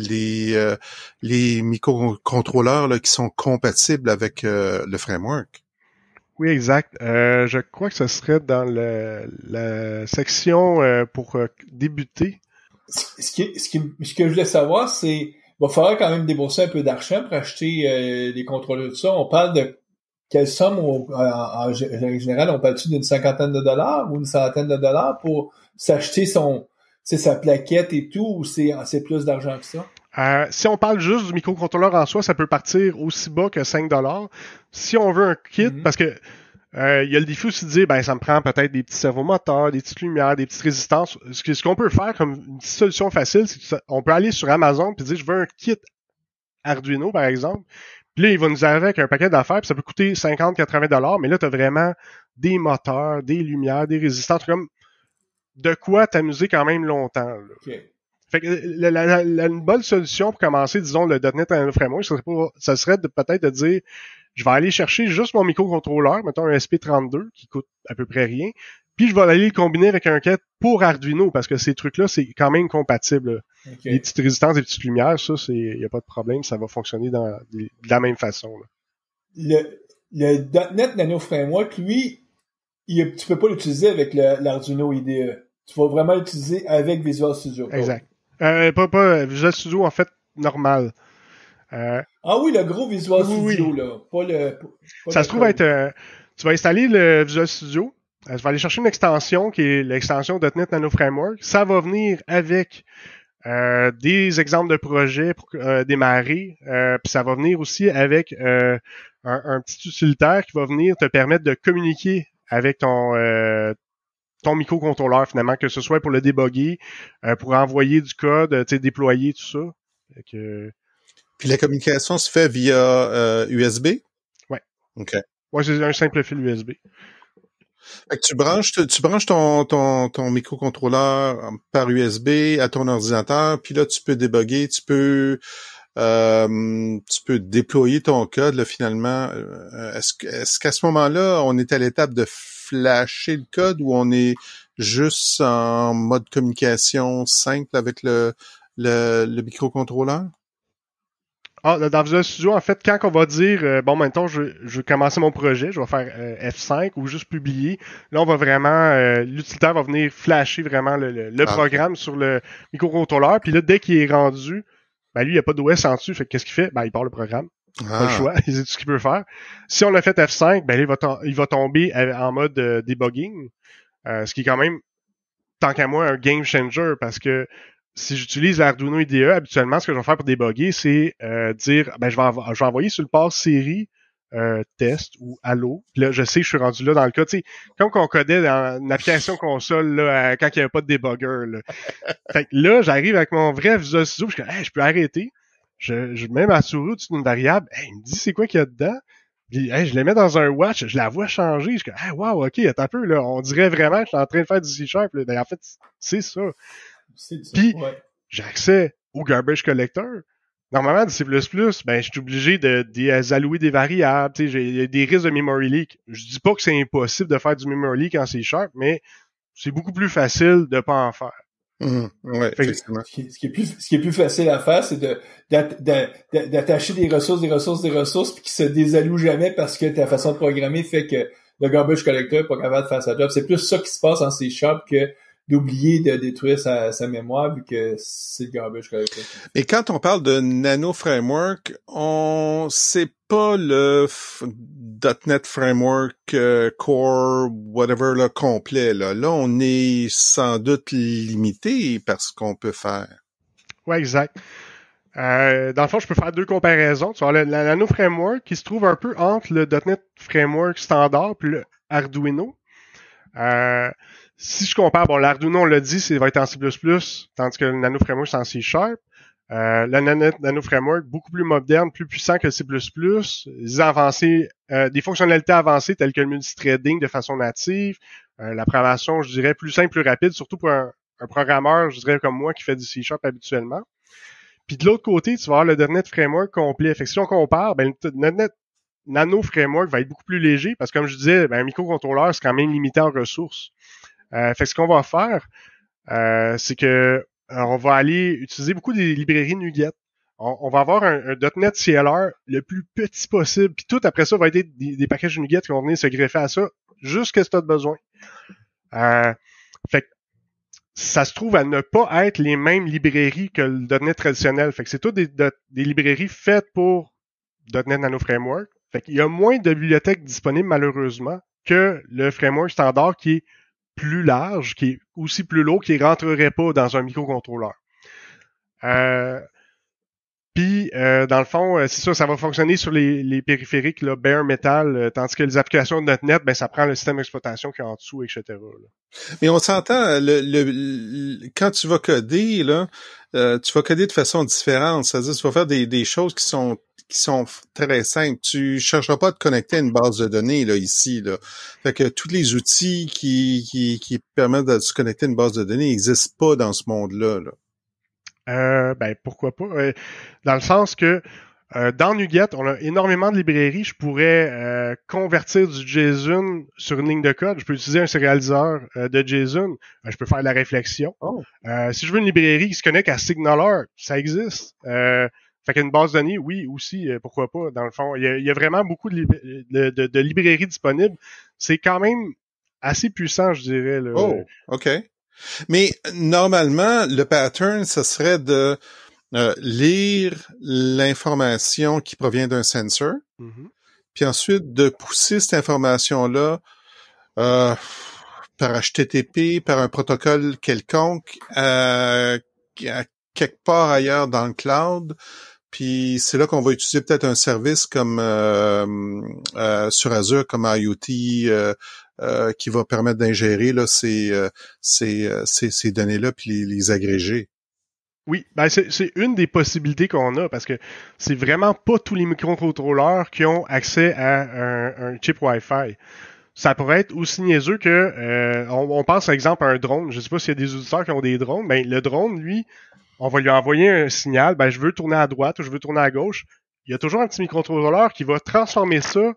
les microcontrôleurs là, qui sont compatibles avec le framework. Oui, exact. Je crois que ce serait dans la section pour débuter. Ce que je voulais savoir, c'est il va falloir quand même débourser un peu d'argent pour acheter des contrôleurs de ça. On parle de quelle somme en général, on parle-tu d'une cinquantaine de dollars ou une centaine de dollars pour s'acheter sa plaquette et tout, ou c'est plus d'argent que ça? Si on parle juste du microcontrôleur en soi, ça peut partir aussi bas que 5$. Si on veut un kit, parce que il y a le défi aussi de dire, ça me prend peut-être des petits servomoteurs, des petites lumières, des petites résistances. Ce qu'on peut faire comme une petite solution facile, c'est qu'on peut aller sur Amazon et dire, je veux un kit Arduino, par exemple. Puis là, il va nous arriver avec un paquet d'affaires, puis ça peut coûter 50-80$, mais là, tu as vraiment des moteurs, des lumières, des résistances, comme de quoi t'amuser quand même longtemps. Là. Okay. Fait que une bonne solution pour commencer, disons, le .NET Nano Framework, ça serait peut-être de dire, je vais aller chercher juste mon microcontrôleur, mettons un SP32, qui coûte à peu près rien, puis je vais aller le combiner avec un kit pour Arduino, parce que ces trucs-là, c'est quand même compatible. Okay. Les petites résistances, les petites lumières, ça, il n'y a pas de problème, ça va fonctionner de la même façon. Là. Le .NET Nano Framework, lui, tu peux pas l'utiliser avec l'Arduino IDE. Tu vas vraiment l'utiliser avec Visual Studio. Exact. Pas Visual Studio, en fait, normal. Ah oui, le gros Visual Studio, là. Pas ça se trouve être... tu vas installer le Visual Studio. Tu vas aller chercher une extension qui est l'extension .NET Nano Framework. Ça va venir avec des exemples de projets pour démarrer. Puis ça va venir aussi avec un petit utilitaire qui va venir te permettre de communiquer avec ton microcontrôleur, finalement, que ce soit pour le débugger, pour envoyer du code, déployer, tout ça. Puis la communication se fait via USB? Ouais. OK. Ouais, c'est un simple fil USB. Fait que tu branches ton microcontrôleur par USB à ton ordinateur, puis là, tu peux débugger, tu peux déployer ton code, là, finalement. Est-ce qu'à ce moment-là, on est à l'étape de flasher le code ou on est juste en mode communication simple avec le microcontrôleur? Dans Visual Studio, en fait, quand on va dire, maintenant, je vais commencer mon projet, je vais faire F5 ou juste publier, là, on va vraiment, l'utilitaire va venir flasher vraiment le programme sur le microcontrôleur, puis là, dès qu'il est rendu, lui, il n'y a pas d'OS en dessus, fait qu'est-ce qu'il fait? Il part le programme. Pas le choix, c'est tout ce qu'il peut faire. Si on a fait F5, ben là, il va tomber en mode debugging, ce qui est quand même, tant qu'à moi, un game changer, parce que si j'utilise l'Arduino IDE, habituellement, ce que je vais faire pour débugger, c'est dire, ben je vais envoyer sur le port série test ou allo. Puis là, je sais que je suis rendu là dans le cas, tu sais, comme qu'on codait dans une application console là, quand il n'y avait pas de débugger. Là. Fait que là, j'arrive avec mon vrai Visual Studio, puis je dis, hey, je peux arrêter. Je mets ma souris au-dessus d'une variable. Hey, il me dit c'est quoi qu'il y a dedans. Puis hey, je les mets dans un watch, je la vois changer. Je dis, hey, wow, ok, attends un peu, là. On dirait vraiment que je suis en train de faire du C-Sharp. Ben, en fait, c'est ça. Puis, j'ai accès au garbage collector. Normalement, du C++, ben, je suis obligé de allouer des variables. Il y a des risques de memory leak. Je dis pas que c'est impossible de faire du memory leak en C-Sharp, mais c'est beaucoup plus facile de pas en faire. Ouais, effectivement. Ce qui est plus facile à faire, c'est d'attacher des ressources, puis qui se désallouent jamais parce que ta façon de programmer fait que le garbage collector n'est pas capable de faire sa job. C'est plus ça qui se passe en C# que d'oublier de détruire sa mémoire vu que c'est le garbage collector. Et quand on parle de Nano Framework, c'est pas le .NET Framework Core, whatever, le complet. Là, on est sans doute limité par ce qu'on peut faire. Ouais, exact. Dans le fond, je peux faire deux comparaisons. Tu vois, le Nano Framework qui se trouve un peu entre le .NET Framework standard puis le Arduino. Si je compare, bon, l'Arduino, on l'a dit, ça va être en C++, tandis que le Nano Framework, c'est en C#. Le Nano Framework, beaucoup plus moderne, plus puissant que le C++, des fonctionnalités avancées telles que le multithreading de façon native, la programmation, je dirais, plus simple, plus rapide, surtout pour un programmeur, je dirais, comme moi, qui fait du C# habituellement. Puis de l'autre côté, tu vas avoir le .NET Framework complet. Fait que si on compare, ben, le .NET Nano Framework va être beaucoup plus léger, parce que comme je disais, ben, un microcontrôleur, c'est quand même limité en ressources. Fait que ce qu'on va faire, c'est que on va aller utiliser beaucoup des librairies NuGet. On va avoir un .NET CLR le plus petit possible, puis tout après ça va être des packages NuGet qui vont venir se greffer à ça, juste ce que tu as besoin. Fait que ça se trouve à ne pas être les mêmes librairies que le .NET traditionnel. Fait que c'est tout des librairies faites pour .NET Nano Framework. Fait qu'il y a moins de bibliothèques disponibles malheureusement que le framework standard qui est plus large, qui est aussi plus lourd, qui ne rentrerait pas dans un microcontrôleur. Puis, dans le fond, c'est ça va fonctionner sur les périphériques là, bare metal, tandis que les applications de .NET, ben ça prend le système d'exploitation qui est en dessous, etc. Là. Mais on s'entend, quand tu vas coder, là, tu vas coder de façon différente. C'est-à-dire, tu vas faire des choses qui sont très simples. Tu chercheras pas à te connecter à une base de données là ici là. Fait que tous les outils qui permettent de se connecter à une base de données n'existent pas dans ce monde-là. Ben pourquoi pas. Dans le sens que dans NuGet, on a énormément de librairies. Je pourrais convertir du JSON sur une ligne de code. Je peux utiliser un sérialiseur de JSON. Je peux faire de la réflexion. Oh. Si je veux une librairie qui se connecte à SignalR, ça existe. Fait qu'une base de données, oui, aussi, pourquoi pas, dans le fond. Il y a vraiment beaucoup de librairies disponibles. C'est quand même assez puissant, je dirais. Là. Oh, OK. Mais normalement, le pattern, ce serait de lire l'information qui provient d'un sensor, puis ensuite de pousser cette information-là par HTTP, par un protocole quelconque, à quelque part ailleurs dans le cloud. Puis c'est là qu'on va utiliser peut-être un service comme sur Azure, comme IoT, qui va permettre d'ingérer là ces données-là puis les agréger. Oui, ben c'est une des possibilités qu'on a parce que c'est vraiment pas tous les microcontrôleurs qui ont accès à un chip Wi-Fi. Ça pourrait être aussi niaiseux que on pense par exemple à un drone. Je sais pas s'il y a des auditeurs qui ont des drones. Ben le drone, lui, on va lui envoyer un signal. Ben je veux tourner à droite ou je veux tourner à gauche. Il y a toujours un petit microcontrôleur qui va transformer ça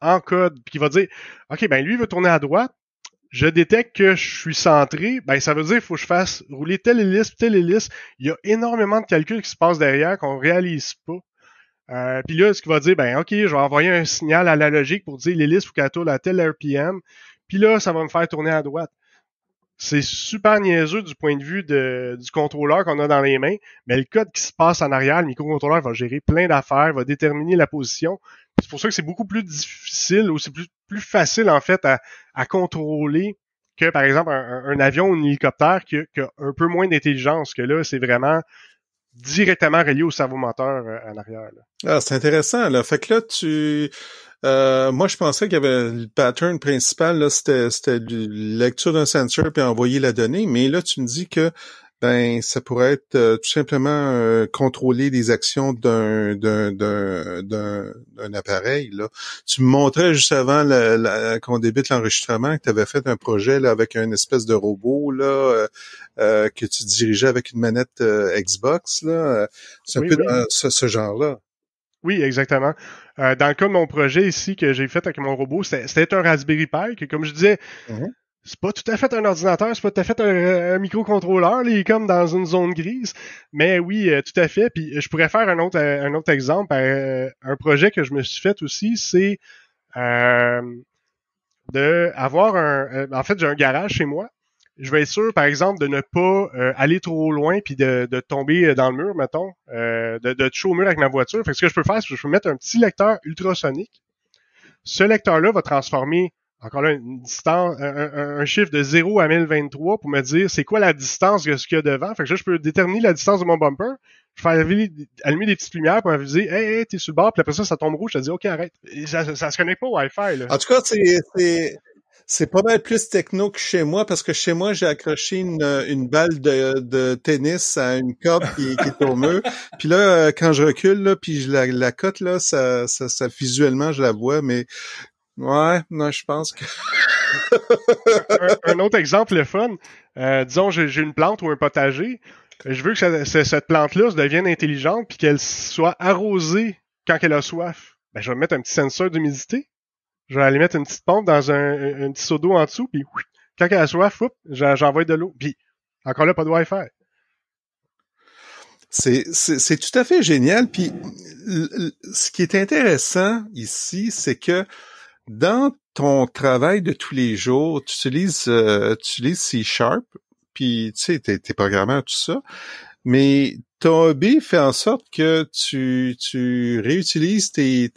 en code, puis qui va dire, ok, ben lui il veut tourner à droite. Je détecte que je suis centré, ben ça veut dire qu'il faut que je fasse rouler telle hélice, telle hélice. Il y a énormément de calculs qui se passent derrière qu'on réalise pas. Puis là, ce qu'il va dire, ben ok, je vais envoyer un signal à la logique pour dire l'hélice faut qu'elle tourne à tel RPM. Puis là, ça va me faire tourner à droite. c'est super niaiseux du point de vue du contrôleur qu'on a dans les mains, mais le code qui se passe en arrière, le microcontrôleur va gérer plein d'affaires, va déterminer la position. C'est pour ça que c'est beaucoup plus difficile ou c'est plus facile en fait à contrôler que par exemple un avion ou un hélicoptère qui a un peu moins d'intelligence, que là c'est vraiment directement relié au cerveau moteur en arrière. Là. Ah, c'est intéressant, là. Fait que là, moi, je pensais qu'il y avait le pattern principal, là, c'était la lecture d'un sensor puis envoyer la donnée, mais là, tu me dis que ça pourrait être tout simplement contrôler les actions d'un appareil. Là. Tu me montrais juste avant qu'on débute l'enregistrement que tu avais fait un projet là, avec un espèce de robot là que tu dirigeais avec une manette Xbox. Là. C'est un peu dans ce genre-là. Oui, exactement. Dans le cas de mon projet ici que j'ai fait avec mon robot, c'était un Raspberry Pi que, comme je disais, c'est pas tout à fait un ordinateur, c'est pas tout à fait un microcontrôleur, là, il est comme dans une zone grise. Mais oui, tout à fait. Puis je pourrais faire un autre exemple. Un projet que je me suis fait aussi, c'est de avoir en fait, j'ai un garage chez moi. Je vais être sûr, par exemple, de ne pas aller trop loin puis de tomber dans le mur, mettons, de toucher au mur avec ma voiture. Fait que ce que je peux faire, c'est que je peux mettre un petit lecteur ultrasonique. Ce lecteur-là va transformer, encore là, une distance, un chiffre de 0 à 1023 pour me dire c'est quoi la distance de ce qu'il y a devant. Fait que là, je peux déterminer la distance de mon bumper. Je fais allumer des petites lumières pour m'aviser hey, t'es sur le bord, puis après ça tombe rouge, je te dis OK, arrête. Et ça se connecte pas au Wi-Fi, là. En tout cas, c'est pas mal plus techno que chez moi, parce que chez moi, j'ai accroché une balle de tennis à une corde qui est au mur. Puis là, quand je recule, là, puis je la cote, là, ça visuellement, je la vois, mais ouais, non, je pense que... un autre exemple, le fun. Disons, j'ai une plante ou un potager. Je veux que cette plante-là se devienne intelligente puis qu'elle soit arrosée quand elle a soif. Ben, je vais mettre un petit senseur d'humidité. Je vais aller mettre une petite pompe dans un petit seau d'eau en dessous, puis quand elle a soif, j'envoie de l'eau. Puis encore là, pas de Wi-Fi. C'est tout à fait génial. Puis ce qui est intéressant ici, c'est que dans ton travail de tous les jours, tu utilises C#, puis tu sais, t'es programmeur, tout ça, mais ton hobby fait en sorte que tu réutilises tes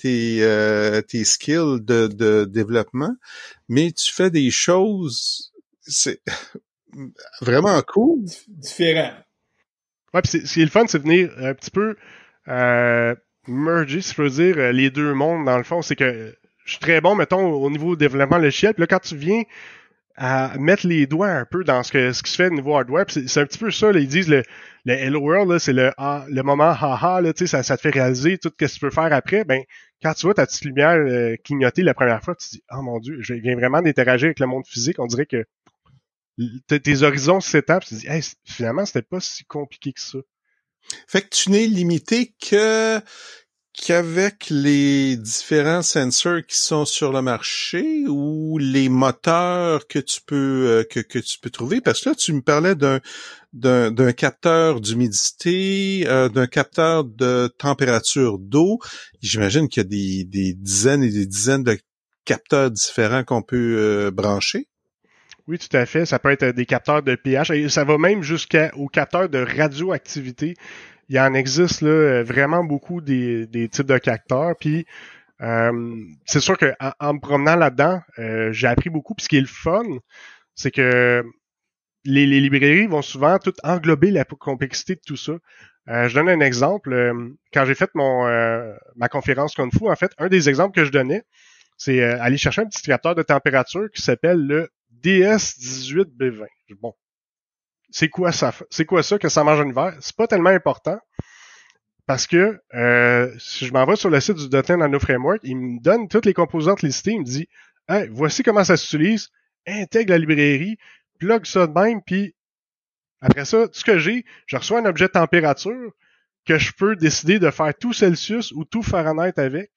skills de développement, mais tu fais des choses, c'est vraiment cool. Différent. Ouais, puis ce qui est le fun, c'est de venir un petit peu merger, si je peux dire, les deux mondes, dans le fond. C'est que je suis très bon, mettons, au niveau du développement logiciel, puis là, quand tu viens à mettre les doigts un peu dans ce qui se fait au niveau hardware. C'est un petit peu ça, là, ils disent le Hello World, là, c'est le moment haha, là, ça te fait réaliser tout ce que tu peux faire après. Ben, quand tu vois ta petite lumière clignoter la première fois, tu te dis oh mon Dieu, je viens vraiment d'interagir avec le monde physique. On dirait que tes horizons s'étendent, tu te dis hey, finalement, c'était pas si compliqué que ça. Fait que tu n'es limité qu'avec les différents sensors qui sont sur le marché ou les moteurs que tu peux que tu peux trouver, parce que là tu me parlais d'un capteur d'humidité, d'un capteur de température d'eau. J'imagine qu'il y a des dizaines et des dizaines de capteurs différents qu'on peut brancher. Oui, tout à fait. Ça peut être des capteurs de pH. Et ça va même jusqu'aux capteurs de radioactivité. Il en existe là vraiment beaucoup des types de capteurs. Puis c'est sûr que en me promenant là-dedans, j'ai appris beaucoup. Puis ce qui est le fun, c'est que les librairies vont souvent tout englober la complexité de tout ça. Je donne un exemple. Quand j'ai fait ma conférence Kung Fu, en fait, un des exemples que je donnais, c'est aller chercher un petit capteur de température qui s'appelle le DS18B20. Bon. C'est quoi ça que ça mange en hiver? C'est pas tellement important parce que si je m'en vais sur le site du .NET Nano Framework, il me donne toutes les composantes listées, il me dit hey, voici comment ça s'utilise, intègre la librairie, plug ça de même, puis après ça, ce que je reçois un objet de température que je peux décider de faire tout Celsius ou tout Fahrenheit avec,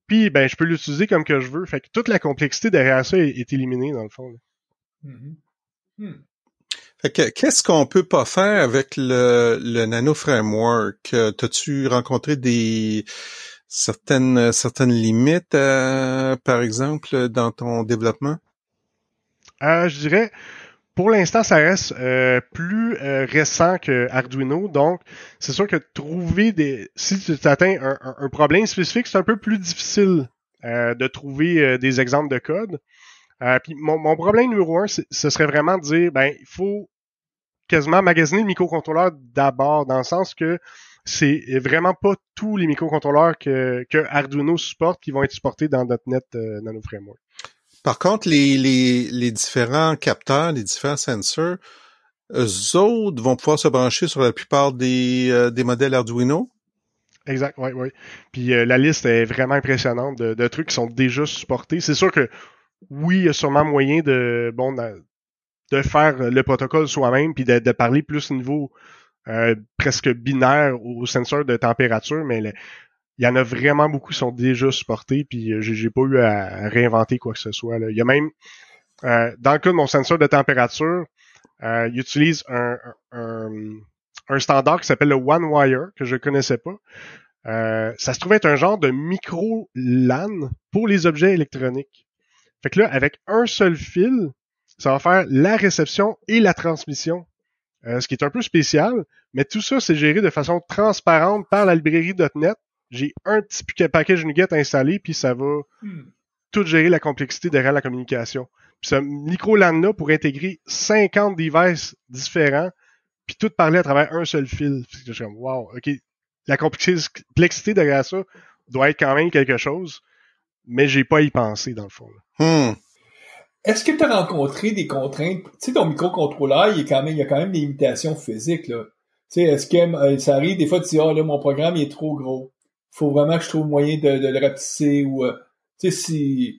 puis ben je peux l'utiliser comme que je veux. Fait que toute la complexité derrière ça est éliminée dans le fond. Fait que, qu'est-ce qu'on peut pas faire avec le Nano Framework? T'as-tu rencontré certaines limites, par exemple, dans ton développement? Je dirais, Pour l'instant, ça reste plus récent que Arduino, donc c'est sûr que si tu t'atteins un problème spécifique, c'est un peu plus difficile de trouver des exemples de code. Puis mon problème numéro un, ce serait vraiment de dire, il faut quasiment magasiner le microcontrôleur d'abord, dans le sens que c'est vraiment pas tous les microcontrôleurs que Arduino supporte qui vont être supportés dans .NET Nano Framework. Par contre, les différents capteurs, les différents sensors, eux autres vont pouvoir se brancher sur la plupart des modèles Arduino. Exact, oui. Puis la liste est vraiment impressionnante de trucs qui sont déjà supportés. C'est sûr que oui, il y a sûrement moyen de faire le protocole soi-même puis de parler plus au niveau presque binaire au sensor de température, mais il y en a vraiment beaucoup qui sont déjà supportés, puis j'ai pas eu à réinventer quoi que ce soit. Là. Il y a même, dans le cas de mon sensor de température, il utilise un standard qui s'appelle le One Wire, que je connaissais pas. Ça se trouve être un genre de micro LAN pour les objets électroniques. Fait que là, avec un seul fil, ça va faire la réception et la transmission. Ce qui est un peu spécial, mais tout ça, c'est géré de façon transparente par la librairie .NET. J'ai un petit package NuGet installé, puis ça va tout gérer la complexité derrière la communication. Puis ce micro-LAN-là pour intégrer 50 devices différents, puis tout parler à travers un seul fil. Je suis comme, wow, OK. La complexité derrière ça doit être quand même quelque chose, mais j'ai pas à y penser, dans le fond. Est-ce que tu as rencontré des contraintes? Tu sais, ton microcontrôleur, il y a quand même des limitations physiques, là. Tu sais, est-ce que ça arrive des fois, tu dis, là, mon programme, il est trop gros. Faut vraiment que je trouve moyen de le rapetisser ou, tu sais,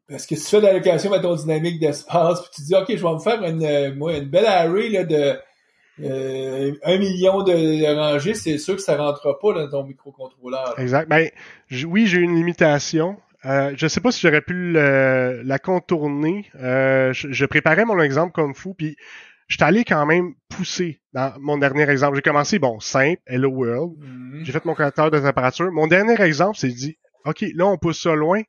parce que si tu fais de l'allocation à ton dynamique d'espace, puis tu dis, OK, je vais me faire une belle array, là, de 1 million de rangées, c'est sûr que ça rentrera pas dans ton microcontrôleur. Exact. Oui, j'ai une limitation. Je sais pas si j'aurais pu la contourner. Je préparais mon exemple comme fou, puis j'étais allé quand même pousser dans mon dernier exemple. J'ai commencé, simple, Hello World. J'ai fait mon capteur de température. Mon dernier exemple, c'est dit, OK, là, on pousse ça loin.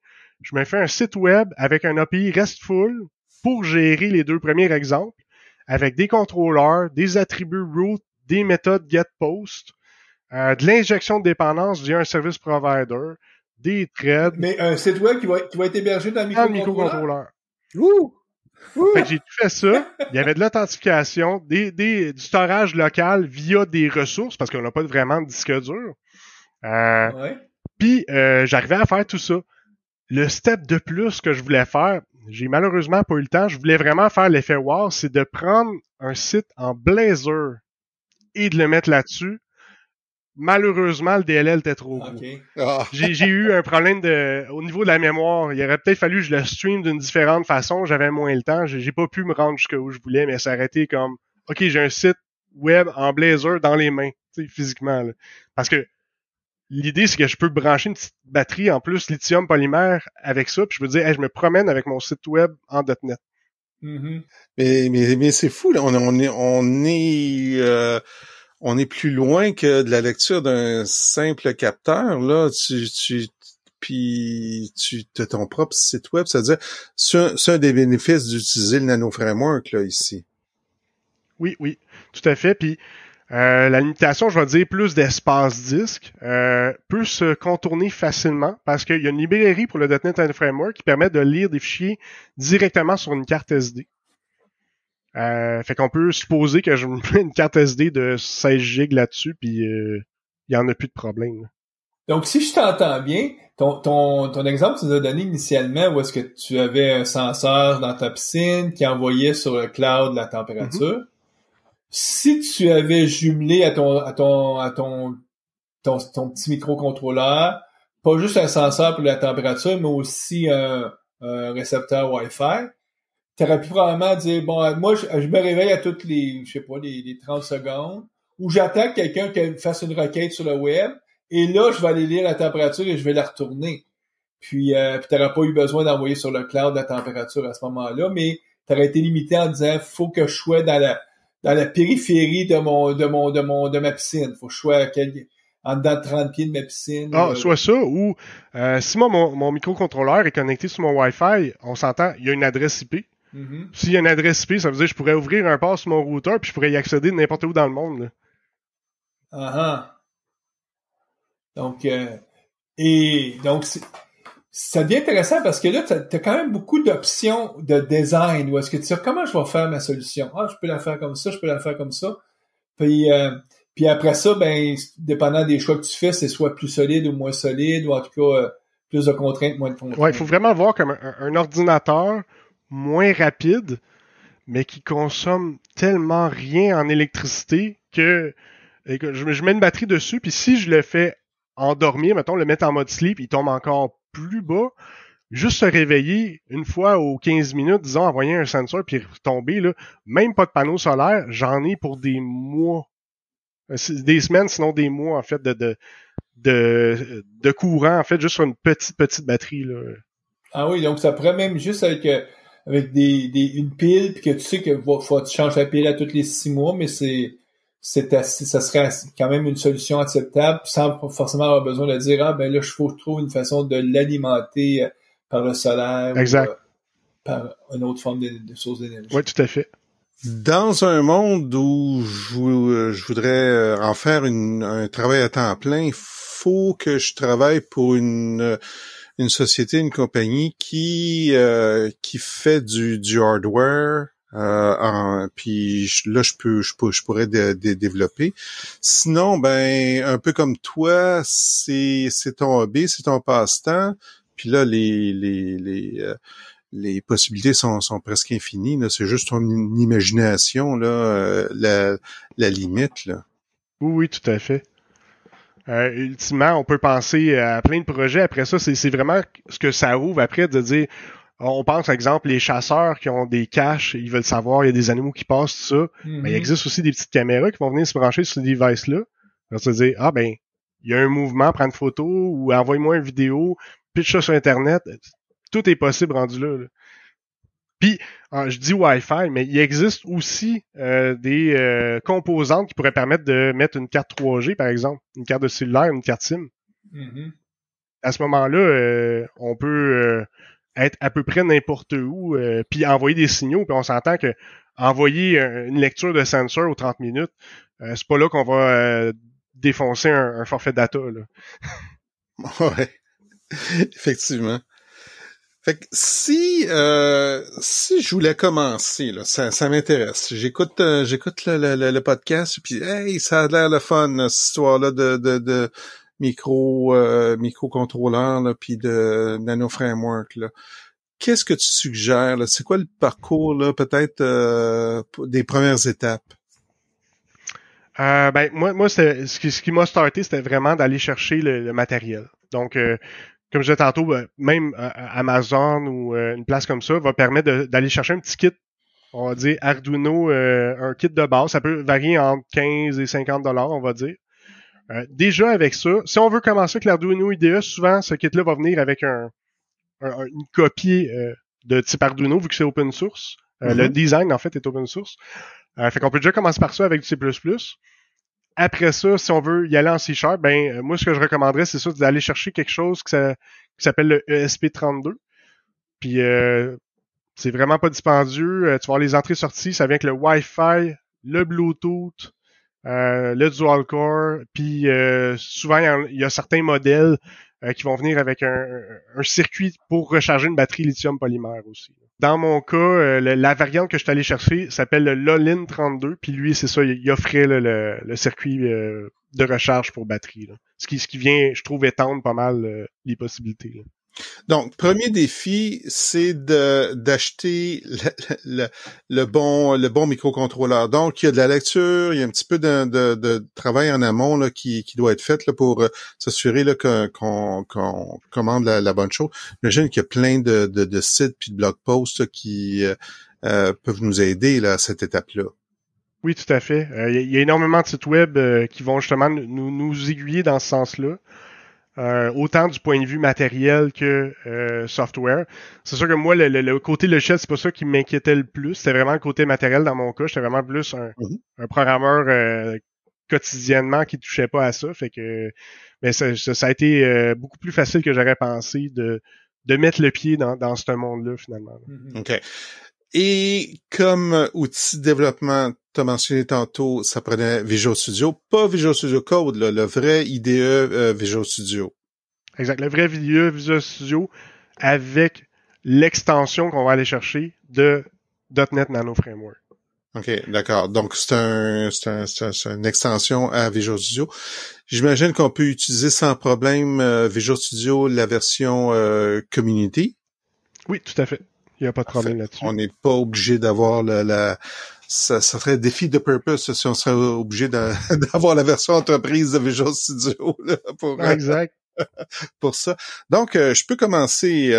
Je me fais un site web avec un API RESTful pour gérer les deux premiers exemples, avec des contrôleurs, des attributs root, des méthodes getPost, de l'injection de dépendance via un service provider, des threads. Mais un site web qui va être hébergé dans le microcontrôleur. Ouh! Fait que j'ai tout fait ça. Il y avait de l'authentification, du storage local via des ressources, parce qu'on n'a pas vraiment de disque dur. Puis j'arrivais à faire tout ça. Le step de plus que je voulais faire, j'ai malheureusement pas eu le temps, je voulais vraiment faire l'effet wow, c'est de prendre un site en Blazor et de le mettre là-dessus. Malheureusement, le DLL était trop gros. Okay. J'ai eu un problème au niveau de la mémoire. Il aurait peut-être fallu que je le stream d'une différente façon. J'avais moins le temps. J'ai pas pu me rendre jusqu'où je voulais, mais ça aurait été comme, OK, j'ai un site web en Blazor dans les mains, physiquement. Là. Parce que l'idée, c'est que je peux brancher une petite batterie en plus lithium polymère avec ça, puis je peux dire, hey, je me promène avec mon site web en .NET. Mm-hmm. Mais c'est fou, là. On est plus loin que de la lecture d'un simple capteur, là. Puis tu as ton propre site web. C'est-à-dire, c'est un des bénéfices d'utiliser le Nano Framework, là, ici. Oui, tout à fait. Puis, la limitation, je vais dire plus d'espace disque, peut se contourner facilement parce qu'il y a une librairie pour le .NET Nano Framework qui permet de lire des fichiers directement sur une carte SD. Fait qu'on peut supposer que je me mets une carte SD de 16 GB là-dessus, puis il y en a plus de problème. Là. Donc, si je t'entends bien, ton exemple que tu nous as donné initialement, où est-ce que tu avais un senseur dans ta piscine qui envoyait sur le cloud la température, si tu avais jumelé à ton petit microcontrôleur, pas juste un senseur pour la température, mais aussi un récepteur Wi-Fi, t'aurais pu probablement dire, moi, je me réveille à toutes les 30 secondes, ou j'attends que quelqu'un qui fasse une requête sur le web, et là, je vais aller lire la température et je vais la retourner. Puis t'aurais pas eu besoin d'envoyer sur le cloud la température à ce moment-là, mais t'aurais été limité en disant, faut que je sois dans la périphérie de ma piscine. Faut que je sois en dedans de 30 pieds de ma piscine. Soit ça, ou si mon microcontrôleur est connecté sur mon Wi-Fi, on s'entend, il y a une adresse IP. Mhm. S'il y a une adresse IP, ça veut dire que je pourrais ouvrir un port sur mon routeur puis je pourrais y accéder de n'importe où dans le monde. Là. Ah ah. Donc, et donc, ça devient intéressant parce que là, tu as quand même beaucoup d'options de design. Où est-ce que tu sais comment je vais faire ma solution? Ah, je peux la faire comme ça, je peux la faire comme ça. Puis après ça, ben, dépendant des choix que tu fais, c'est soit plus solide ou moins solide, ou en tout cas, plus de contraintes, moins de contraintes. Ouais, il faut vraiment le voir comme un ordinateur moins rapide, mais qui consomme tellement rien en électricité que je mets une batterie dessus, puis si je le fais endormir, mettons, le mettre en mode sleep, il tombe encore plus bas. Juste se réveiller une fois aux 15 minutes, disons, envoyer un sensor puis tomber, là, même pas de panneau solaire, j'en ai pour des mois. Des semaines, sinon des mois, en fait, de courant, en fait, juste sur une petite batterie, là. Ah oui, donc ça pourrait même juste avec une pile, puis que tu sais que faut que tu changes la pile à tous les 6 mois, mais ça serait quand même une solution acceptable, sans forcément avoir besoin de dire, ah ben là, faut que je trouve une façon de l'alimenter par le solaire Exact. ou par une autre forme de source d'énergie. Oui, tout à fait. Dans un monde où je voudrais en faire un travail à temps plein, il faut que je travaille pour une société, une compagnie qui fait du hardware. Puis là, je pourrais développer. Sinon, ben un peu comme toi, c'est ton hobby, c'est ton passe-temps. Puis là, les possibilités sont presque infinies. Là, c'est juste ton imagination là, la limite là. Oui, tout à fait. Ultimement, on peut penser à plein de projets. Après ça, c'est vraiment ce que ça ouvre après de dire. On pense, par exemple, les chasseurs qui ont des caches, ils veulent savoir, il y a des animaux qui passent, tout ça. Mm-hmm. Mais il existe aussi des petites caméras qui vont venir se brancher sur ce device-là. On va se dire, ah ben, il y a un mouvement, prends une photo ou envoie-moi une vidéo, pitch ça sur Internet. Tout est possible rendu là. Puis, je dis Wi-Fi, mais il existe aussi des composantes qui pourraient permettre de mettre une carte 3G, par exemple, une carte de cellulaire, une carte SIM. Mm-hmm. À ce moment-là, on peut être à peu près n'importe où, puis envoyer des signaux, puis on s'entend que envoyer une lecture de sensor aux 30 minutes, c'est pas là qu'on va défoncer un forfait data. Là. Ouais, effectivement. Fait que si je voulais commencer, là, ça m'intéresse. J'écoute le podcast, puis hey, ça a l'air le fun, cette histoire-là de microcontrôleur, là, puis de nano framework, là. Qu'est-ce que tu suggères, là? C'est quoi le parcours, là, peut-être des premières étapes? Ben moi ce qui m'a starté, c'était vraiment d'aller chercher le matériel. Donc comme je disais tantôt, même Amazon ou une place comme ça va permettre d'aller chercher un petit kit, on va dire Arduino, un kit de base. Ça peut varier entre 15 et 50 $, on va dire. Déjà avec ça, si on veut commencer avec l'Arduino IDE, souvent ce kit-là va venir avec une copie de type Arduino, vu que c'est open source. Le design, en fait, est open source. Fait qu'on peut déjà commencer par ça avec du C++. Après ça, si on veut y aller en C#, ben moi, ce que je recommanderais, c'est ça, d'aller chercher quelque chose qui s'appelle le ESP32. Puis, c'est vraiment pas dispendieux. Tu vas voir les entrées-sorties, ça vient avec le Wi-Fi, le Bluetooth, le dual-core. Puis, souvent, il y a certains modèles qui vont venir avec un circuit pour recharger une batterie lithium polymère aussi. Dans mon cas, la variante que je suis allé chercher s'appelle le Lolin 32, puis lui, c'est ça, il offrait le circuit de recharge pour batterie. Là. Ce qui vient, je trouve, étendre pas mal les possibilités. Là. Donc, premier défi, c'est d'acheter le bon microcontrôleur. Donc, il y a de la lecture, il y a un petit peu de travail en amont là, qui doit être fait là, pour s'assurer là, qu'on commande la bonne chose. J'imagine qu'il y a plein de sites puis de blog posts là, qui peuvent nous aider là, à cette étape-là. Oui, tout à fait. Il y a énormément de sites web qui vont justement nous aiguiller dans ce sens-là. Autant du point de vue matériel que software. C'est sûr que moi, le côté logiciel, c'est pas ça qui m'inquiétait le plus. C'était vraiment le côté matériel dans mon cas. J'étais vraiment plus un programmeur quotidiennement qui touchait pas à ça. Fait que mais ça a été beaucoup plus facile que j'aurais pensé de mettre le pied dans ce monde-là, finalement. OK. Et comme outil de développement, tu as mentionné tantôt, ça prenait Visual Studio, pas Visual Studio Code, là, le vrai IDE Visual Studio. Exact. Le vrai Visual Studio avec l'extension qu'on va aller chercher de .NET Nano Framework. OK, d'accord. Donc, c'est une extension à Visual Studio. J'imagine qu'on peut utiliser sans problème Visual Studio, la version Community. Oui, tout à fait. Il n'y a pas de problème là-dessus. On n'est pas obligé d'avoir ça serait défi de purpose si on serait obligé d'avoir la version entreprise de Visual Studio là, Exact. pour ça. Donc, je peux commencer.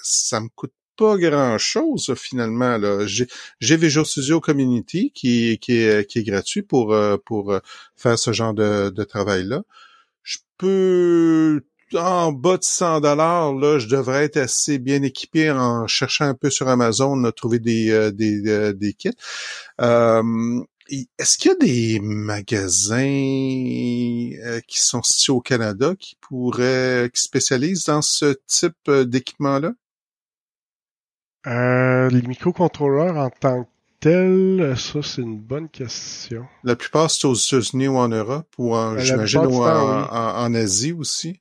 Ça me coûte pas grand-chose finalement. Là, j'ai Visual Studio Community qui est gratuit pour faire ce genre de travail-là. Je peux en bas de $100, là, je devrais être assez bien équipé en cherchant un peu sur Amazon, là, trouver des kits. Est-ce qu'il y a des magasins qui sont situés au Canada qui spécialisent dans ce type d'équipement-là? Les microcontrôleurs en tant que tels, ça c'est une bonne question. La plupart c'est aux États-Unis ou en Europe ou j'imagine en Asie aussi.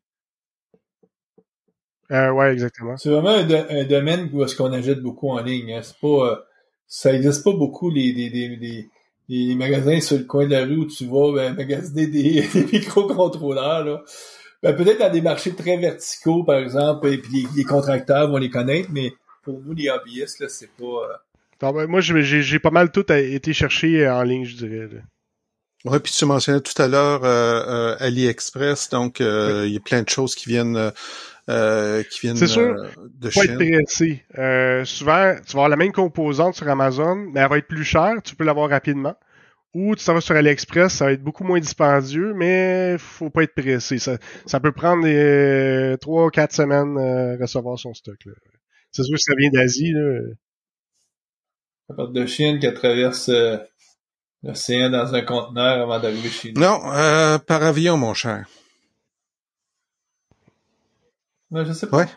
Ouais, exactement. C'est vraiment un domaine où est-ce qu'on achète beaucoup en ligne. Hein. C'est pas, ça existe pas beaucoup les magasins sur le coin de la rue où tu vas magasiner des microcontrôleurs. Là. Peut-être dans des marchés très verticaux, par exemple, et puis les contracteurs vont les connaître, mais pour nous, les hobbyistes, là, c'est pas... Moi, j'ai pas mal tout été cherché en ligne, je dirais. Là. Ouais, puis tu mentionnais tout à l'heure AliExpress, donc il y a plein de choses qui viennent c'est sûr, de faut Chine. Être pressé. Souvent, tu vas avoir la même composante sur Amazon, mais elle va être plus chère, tu peux l'avoir rapidement. Ou tu t'en vas sur AliExpress, ça va être beaucoup moins dispendieux, mais faut pas être pressé. Ça peut prendre 3 ou 4 semaines recevoir son stock. Là. C'est sûr que ça vient d'Asie. Là. Ça part de Chine qui traverse l'océan dans un conteneur avant d'arriver chez nous. Non, par avion, mon cher. Non, je sais pas. Ouais.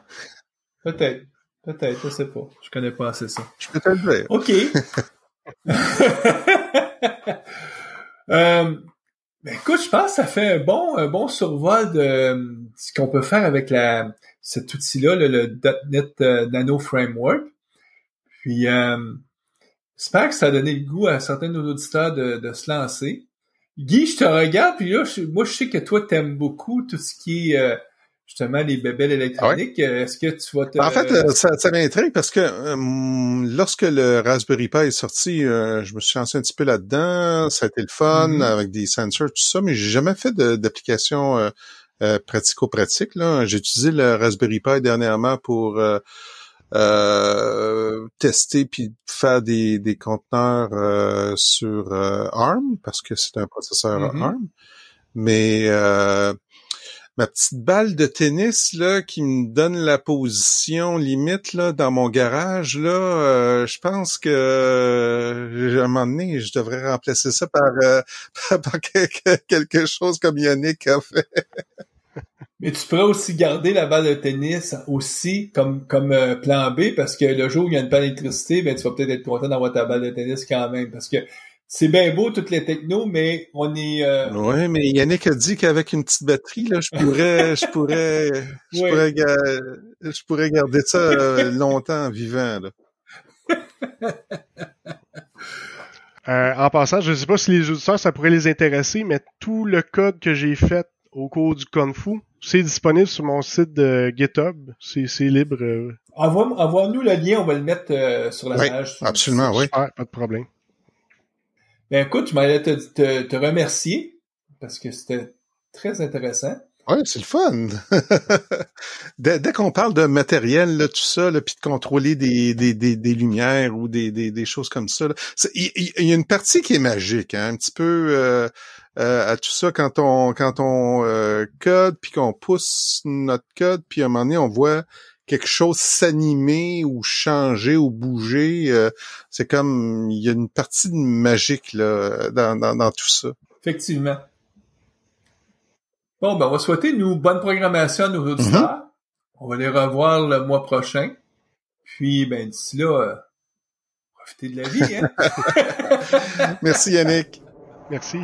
Peut-être, je sais pas. Je connais pas assez ça. Je peux te le dire. OK. Écoute, je pense que ça fait un bon survol de ce qu'on peut faire avec cet outil-là, le .NET Nano Framework. Puis, j'espère que ça a donné le goût à certains de nos auditeurs de se lancer. Guy, je te regarde, puis là, moi, je sais que toi, t'aimes beaucoup tout ce qui est justement les bébelles électroniques. Ouais. Est-ce que tu vas te... En fait, ça m'intrigue parce que lorsque le Raspberry Pi est sorti, je me suis lancé un petit peu là-dedans. Ça a été le fun avec des sensors, tout ça, mais j'ai jamais fait d'application pratico-pratique. Là. J'ai utilisé le Raspberry Pi dernièrement pour tester puis faire des conteneurs sur ARM parce que c'est un processeur ARM. Mais ma petite balle de tennis là qui me donne la position limite là dans mon garage là, je pense que à un moment donné je devrais remplacer ça par quelque chose comme Yannick a fait. Mais tu pourrais aussi garder la balle de tennis aussi comme plan B parce que le jour où il y a une panne d'électricité, ben tu vas peut-être être content d'avoir ta balle de tennis quand même parce que c'est bien beau toutes les technos, mais on est. Ouais, mais Yannick a dit qu'avec une petite batterie là, je pourrais garder ça longtemps vivant là. En passant, je ne sais pas si les auditeurs ça pourrait les intéresser, mais tout le code que j'ai fait au cours du Kung Fu, c'est disponible sur mon site de GitHub. C'est libre. Envoie-nous le lien, on va le mettre sur la page. Absolument, oui. Super, pas de problème. Ben écoute, je m'allais te remercier parce que c'était très intéressant. Ouais, c'est le fun. Dès qu'on parle de matériel, là, tout ça, là, puis de contrôler des lumières ou des choses comme ça, il y a une partie qui est magique, hein, un petit peu à tout ça quand on code puis qu'on pousse notre code, puis à un moment donné on voit quelque chose s'animer ou changer ou bouger, c'est comme il y a une partie de magique là dans tout ça. Effectivement. Bon, ben on va souhaiter bonne programmation à nos auditeurs. On va les revoir le mois prochain. Puis, ben, d'ici là, profitez de la vie, hein? Merci, Yannick. Merci.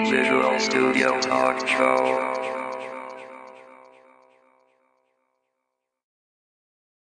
Visual Studio Talk Show.